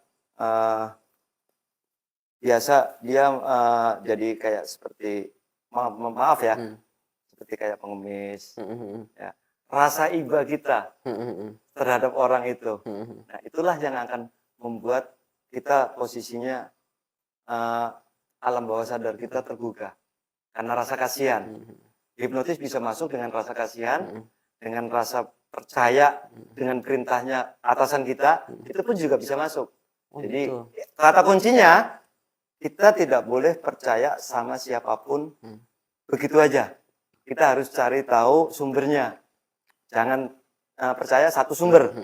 biasa dia jadi kayak seperti maaf ya, seperti kayak pengemis. Ya. Rasa iba kita terhadap orang itu, nah itulah yang akan membuat kita posisinya alam bawah sadar kita tergugah karena rasa kasihan. Hipnotis bisa masuk dengan rasa kasihan, dengan rasa percaya dengan perintahnya atasan kita, itu pun juga bisa masuk. Jadi kata kuncinya kita tidak boleh percaya sama siapapun begitu aja. Kita harus cari tahu sumbernya. Jangan percaya satu sumber.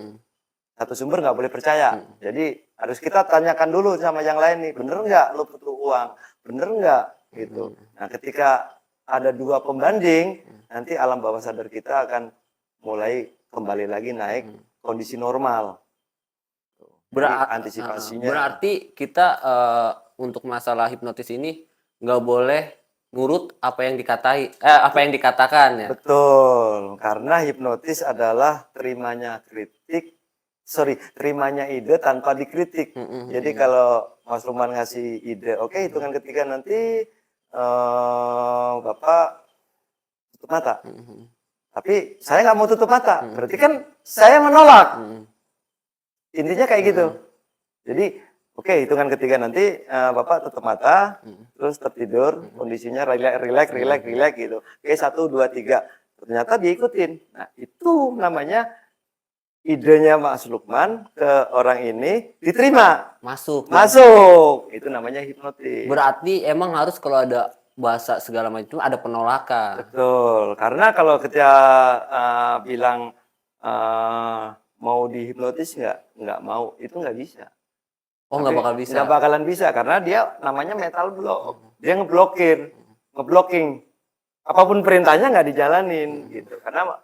Satu sumber nggak boleh percaya. Jadi harus kita tanyakan dulu sama yang lain nih, bener nggak lo butuh uang? Bener nggak? Gitu. Nah ketika ada dua pembanding, nanti alam bawah sadar kita akan mulai kembali lagi naik kondisi normal. Antisipasinya. Berarti kita untuk masalah hipnotis ini nggak boleh nurut apa yang dikatakan ya. Betul, karena hipnotis adalah terimanya ide tanpa dikritik. Jadi kalau Mas Ruman ngasih ide, oke, hitungan ketiga nanti Bapak tutup mata. tapi saya nggak mau tutup mata. Berarti kan saya menolak. Intinya kayak gitu. Jadi, oke, hitungan ketiga nanti Bapak tutup mata, terus tertidur, kondisinya rileks gitu. Oke, 1, 2, 3. Ternyata diikutin. Nah, itu namanya idenya Mas Lukman ke orang ini diterima. Masuk. Masuk. Itu namanya hipnotis. Berarti emang harus kalau ada bahasa segala macam ada penolakan. Betul. Karena kalau kita bilang mau dihipnotis nggak mau, itu nggak bisa. Oh, nggak Tapi bakal bisa. nggak bakalan bisa karena dia namanya mental block. Dia ngeblocking. Apapun perintahnya nggak dijalanin gitu. Karena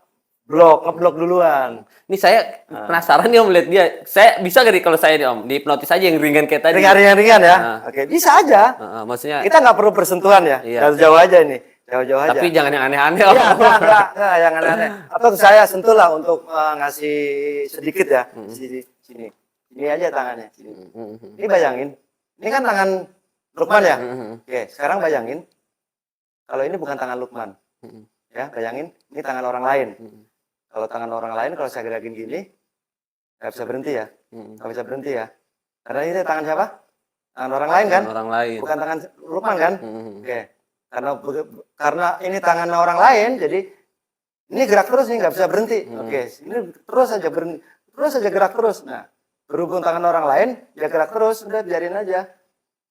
ngeblok duluan. Ini saya penasaran nih Om lihat dia. Saya bisa gak nih kalau saya nih Om dihipnotis aja yang ringan kayak tadi. Ringan ya. Nah. Oke, bisa aja. Maksudnya Kita nggak perlu bersentuhan ya. Iya. Jauh-jauh aja ini. Jauh-jauh aja. tapi jangan yang aneh-aneh Om. Iya, enggak, yang aneh-aneh. Atau saya sentuh lah untuk ngasih sedikit ya. Sini. Ini aja tangannya. Sini. Ini bayangin. Ini kan tangan Lukman ya. Oke, sekarang bayangin. Kalau ini bukan tangan Lukman. Ya, bayangin. Ini tangan orang lain. Kalau tangan orang lain, kalau saya gerakin gini, nggak bisa berhenti ya. Nggak bisa berhenti ya. Karena ini tangan siapa? Tangan orang lain kan? Orang lain. Bukan tangan Lukman kan? Oke. Karena ini tangan orang lain, jadi ini gerak terus nih, nggak bisa berhenti. Oke, ini terus aja berhenti, terus aja gerak terus. Nah, berhubung tangan orang lain, ya gerak terus, udah biarin aja.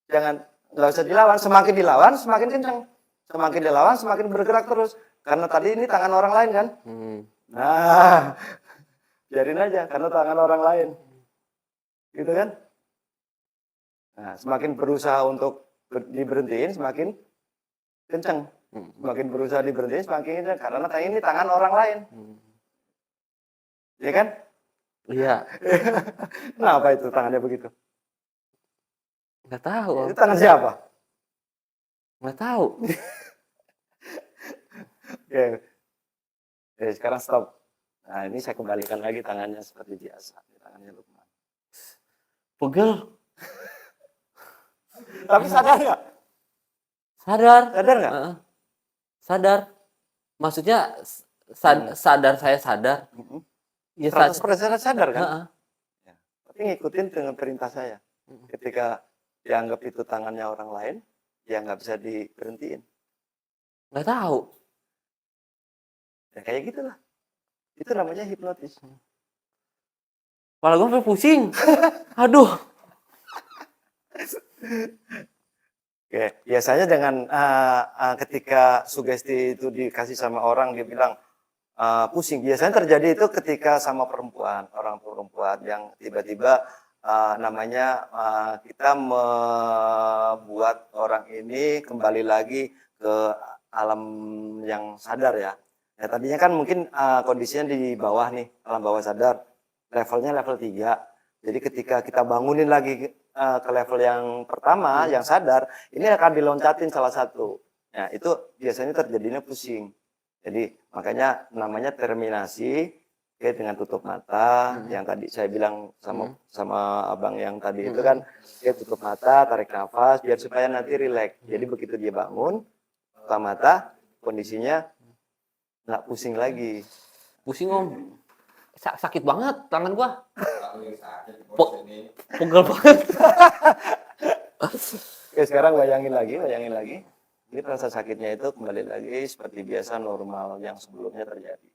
Nggak usah dilawan. Semakin dilawan, semakin kencang. Semakin dilawan, semakin bergerak terus. Karena tadi ini tangan orang lain kan? Nah, biarin aja, karena tangan orang lain. Gitu kan? Nah, semakin berusaha untuk diberhentiin, semakin kencang. Semakin berusaha diberhentiin, semakin kencang. Karena ini tangan orang lain. Iya kan? Iya. Kenapa itu tangannya begitu? Nggak tahu Om. Itu tangan siapa? Nggak tahu. Oke. Oke, sekarang stop. Nah, ini saya kembalikan lagi tangannya seperti biasa. Tangannya Lukman. Pegel. Tapi sadar nggak? Sadar. Sadar nggak? Sadar. Maksudnya sadar saya sadar. Ya 100% sadar kan? Heeh. Ya. Tapi ngikutin dengan perintah saya. Ketika dianggap itu tangannya orang lain, ya nggak bisa diberhentiin. Nggak tahu. Ya kayak gitulah. Itu namanya hipnotis. Kepala gue sampai pusing. Aduh. Oke, biasanya dengan ketika sugesti itu dikasih sama orang, dia bilang pusing. Biasanya terjadi itu ketika sama orang perempuan yang tiba-tiba namanya kita membuat orang ini kembali lagi ke alam yang sadar ya. Ya tadinya kan mungkin kondisinya di bawah nih, alam bawah sadar. Levelnya level 3. Jadi ketika kita bangunin lagi ke level yang pertama, yang sadar, ini akan diloncatin salah satu. Nah, itu biasanya terjadinya pusing. Jadi makanya namanya terminasi, oke, dengan tutup mata. Yang tadi saya bilang sama abang yang tadi itu kan, oke, tutup mata, tarik nafas, biar supaya nanti rileks. Jadi begitu dia bangun, buka mata, kondisinya nggak pusing lagi. Pusing Om. Sakit banget tangan gua. Pegel banget. Oke, sekarang bayangin lagi. Ini rasa sakitnya itu kembali lagi seperti biasa normal yang sebelumnya terjadi.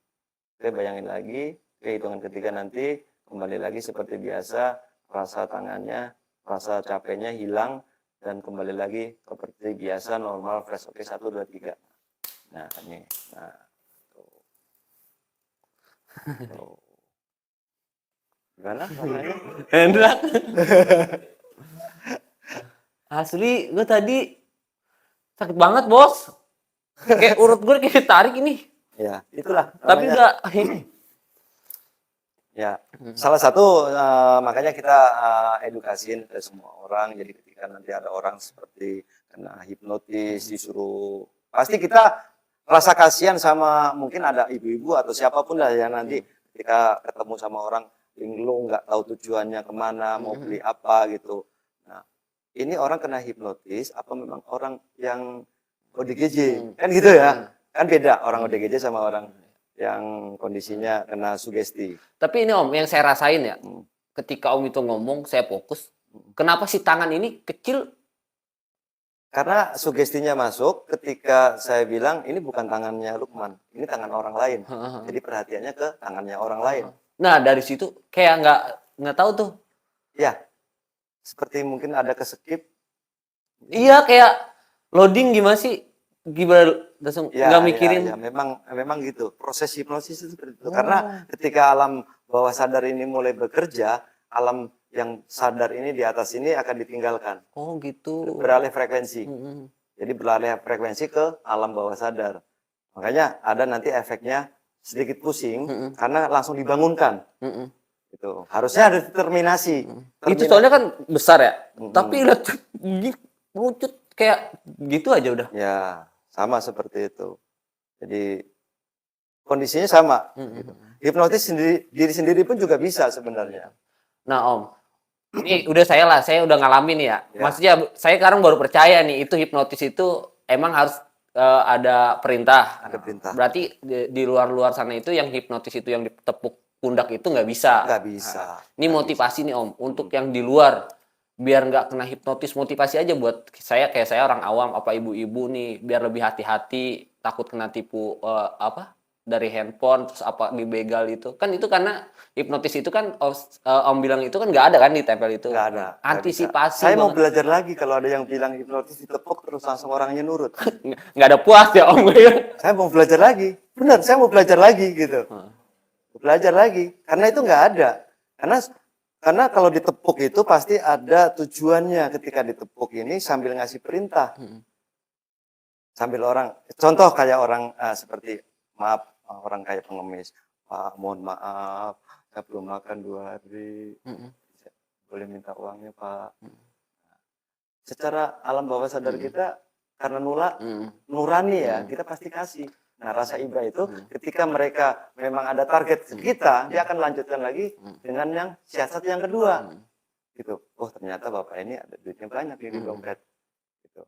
Oke, bayangin lagi. Oke, hitungan ketiga nanti kembali lagi seperti biasa. Rasa tangannya, rasa capeknya hilang. Dan kembali lagi seperti biasa normal fresh. Oke, 1, 2, 3. Nah, ini. Nah, tuh. Gimana rasanya? Enak. Asli, gue tadi sakit banget, Bos. Kayak urut gue kayak tarik ini. Ya, itulah. Tapi namanya. udah ini. Ya, salah satu makanya kita edukasiin ke semua orang. Jadi ketika nanti ada orang seperti kena hipnotis, disuruh, pasti kita rasa kasihan sama mungkin ada ibu-ibu atau siapapun lah yang nanti ketika ketemu sama orang linglung, nggak tahu tujuannya kemana, mau beli apa gitu. Nah, ini orang kena hipnotis, apa memang orang yang ODGJ? Kan gitu ya? Kan beda orang ODGJ sama orang yang kondisinya kena sugesti. Tapi ini Om, yang saya rasain ya, Hmm. ketika Om itu ngomong, saya fokus. Kenapa si tangan ini kecil? Karena sugestinya masuk ketika saya bilang ini bukan tangannya Lukman, ini tangan orang lain. Jadi perhatiannya ke tangannya orang lain. Nah, dari situ kayak nggak tahu tuh. Ya, seperti mungkin ada keskip. Iya, kayak loading gimana sih? Gimana langsung Ya, nggak ya, mikirin. ya, memang gitu. Proses hipnosis itu seperti itu. Oh. Karena ketika alam bawah sadar ini mulai bekerja, alam yang sadar ini di atas ini akan ditinggalkan, Oh gitu. beralih frekuensi. Mm-mm. Jadi beralih frekuensi ke alam bawah sadar. Makanya ada nanti efeknya sedikit pusing Mm-mm. karena langsung dibangunkan. Mm-mm. Gitu. Harusnya ada determinasi. Itu soalnya kan besar ya. Mm-mm. Tapi lihat melucut kayak gitu aja udah. Ya, sama seperti itu. Jadi kondisinya sama. Mm-mm. Gitu. Hipnotis diri sendiri pun juga bisa sebenarnya. Nah Om, ini udah saya udah ngalamin ya. Ya. Maksudnya saya sekarang baru percaya nih itu hipnotis itu emang harus ada perintah. Ada perintah. Berarti di luar-luar sana itu yang hipnotis itu yang ditepuk pundak itu nggak bisa. Nggak bisa. Ini Nggak motivasi nih Om untuk yang di luar biar nggak kena hipnotis, motivasi aja buat saya kayak saya orang awam apa ibu-ibu nih biar lebih hati-hati takut kena tipu dari handphone terus apa dibegal itu kan itu karena hipnotis itu kan Om bilang itu kan nggak ada kan ditempel itu. Nggak ada. Nggak Antisipasi bisa. Saya mau banget. belajar lagi kalau ada yang bilang hipnotis ditepuk terus langsung orangnya nurut. Nggak ada puas ya Om. Saya mau belajar lagi. Benar, saya mau belajar lagi gitu. Belajar lagi. Karena itu nggak ada. Karena kalau ditepuk itu pasti ada tujuannya ketika ditepuk ini sambil ngasih perintah. Sambil orang, contoh kayak orang seperti maaf, orang kayak pengemis. Pak, mohon maaf, saya belum makan 2 hari. Boleh minta uangnya Pak. Secara alam bawah sadar kita karena nurani ya, kita pasti kasih. Nah, rasa iba itu ketika mereka memang ada target kita, dia akan lanjutkan lagi dengan yang siasat yang kedua. Gitu. Oh, ternyata Bapak ini ada duitnya banyak di dompet. Gitu.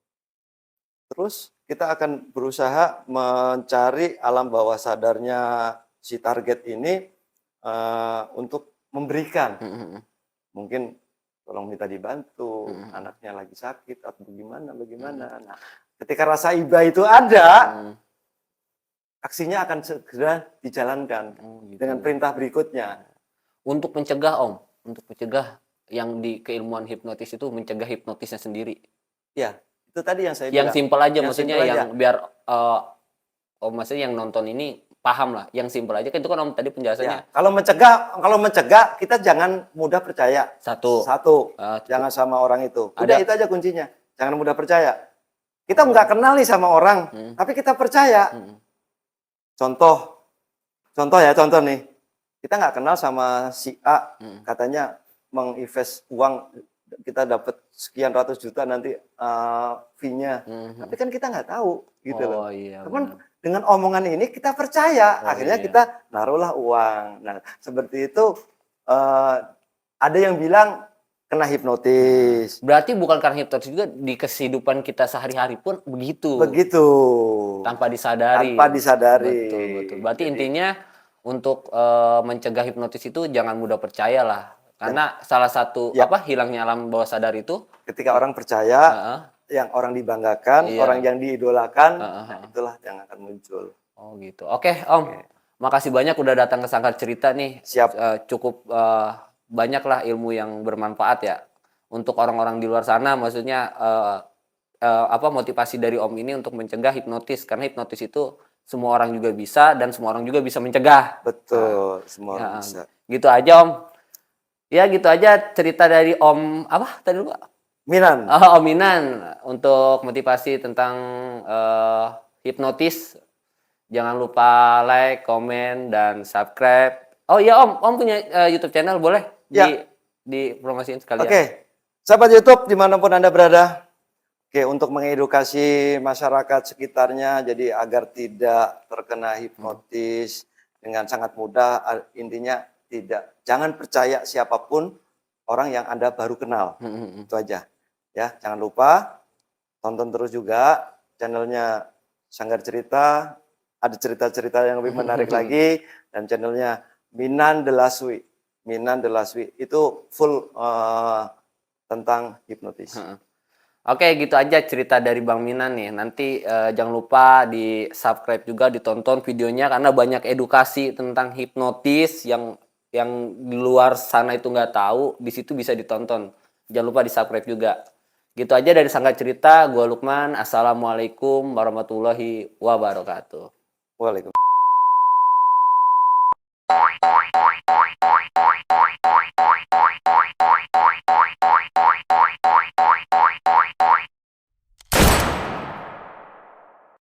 Terus kita akan berusaha mencari alam bawah sadarnya si target ini untuk memberikan. Mungkin tolong minta dibantu, anaknya lagi sakit atau bagaimana. Nah, ketika rasa iba itu ada, aksinya akan segera dijalankan dengan perintah berikutnya. Untuk mencegah Om, untuk mencegah yang di keilmuan hipnotis itu mencegah hipnotisnya sendiri. Ya, itu tadi yang saya Yang bilang. simpel aja Yang maksudnya simpel yang aja. biar maksudnya yang nonton ini paham lah. Yang simpel aja kan itu kan Om tadi penjelasannya. Ya, kalau mencegah kita jangan mudah percaya. Satu. Jangan sama orang itu. Udah Ada- itu aja kuncinya. Jangan mudah percaya. Kita nggak kenal nih sama orang, tapi kita percaya. Contoh nih. Kita nggak kenal sama si A, katanya menginvest uang, kita dapat sekian ratus juta nanti fee-nya. Tapi kan kita nggak tahu, gitu loh. Iya. Cuman dengan omongan ini kita percaya, akhirnya iya. kita naruhlah uang. Nah, seperti itu ada yang bilang kena hipnotis. Berarti bukan karena hipnotis juga di kehidupan kita sehari-hari pun begitu. Begitu. Tanpa disadari. Tanpa disadari. Betul. Berarti intinya untuk mencegah hipnotis itu jangan mudah percaya lah. Karena salah satu hilangnya alam bawah sadar itu ketika orang percaya, yang orang dibanggakan, Iya. orang yang diidolakan, nah, itulah yang akan muncul. Oh gitu. Oke Om, makasih banyak udah datang ke Sangkar Cerita nih. Siap. Cukup banyak lah ilmu yang bermanfaat ya untuk orang-orang di luar sana. Maksudnya motivasi dari Om ini untuk mencegah hipnotis karena hipnotis itu semua orang juga bisa dan semua orang juga bisa mencegah. Betul, semua orang bisa. Gitu aja Om. Ya gitu aja cerita dari Om apa tadi lupa? Minan. Om Minan untuk motivasi tentang hipnotis. Jangan lupa like, komen, dan subscribe. Oh iya Om punya YouTube channel boleh di promosiin sekalian. Oke, sahabat YouTube dimanapun Anda berada. Oke, untuk mengedukasi masyarakat sekitarnya, jadi agar tidak terkena hipnotis dengan sangat mudah, intinya jangan percaya siapapun orang yang Anda baru kenal. Itu aja. Ya, jangan lupa tonton terus juga channelnya Sanggar Cerita, ada cerita-cerita yang lebih menarik lagi, dan channelnya Minan The Last Week. Minan The Last Week itu full tentang hipnotis. Oke, gitu aja cerita dari Bang Minan nih. Nanti jangan lupa di subscribe juga, ditonton videonya karena banyak edukasi tentang hipnotis yang di luar sana itu nggak tahu. Di situ bisa ditonton. Jangan lupa di subscribe juga. Gitu aja dari Sangga Cerita. Gua Lukman. Assalamualaikum warahmatullahi wabarakatuh. Waalaikumsalam.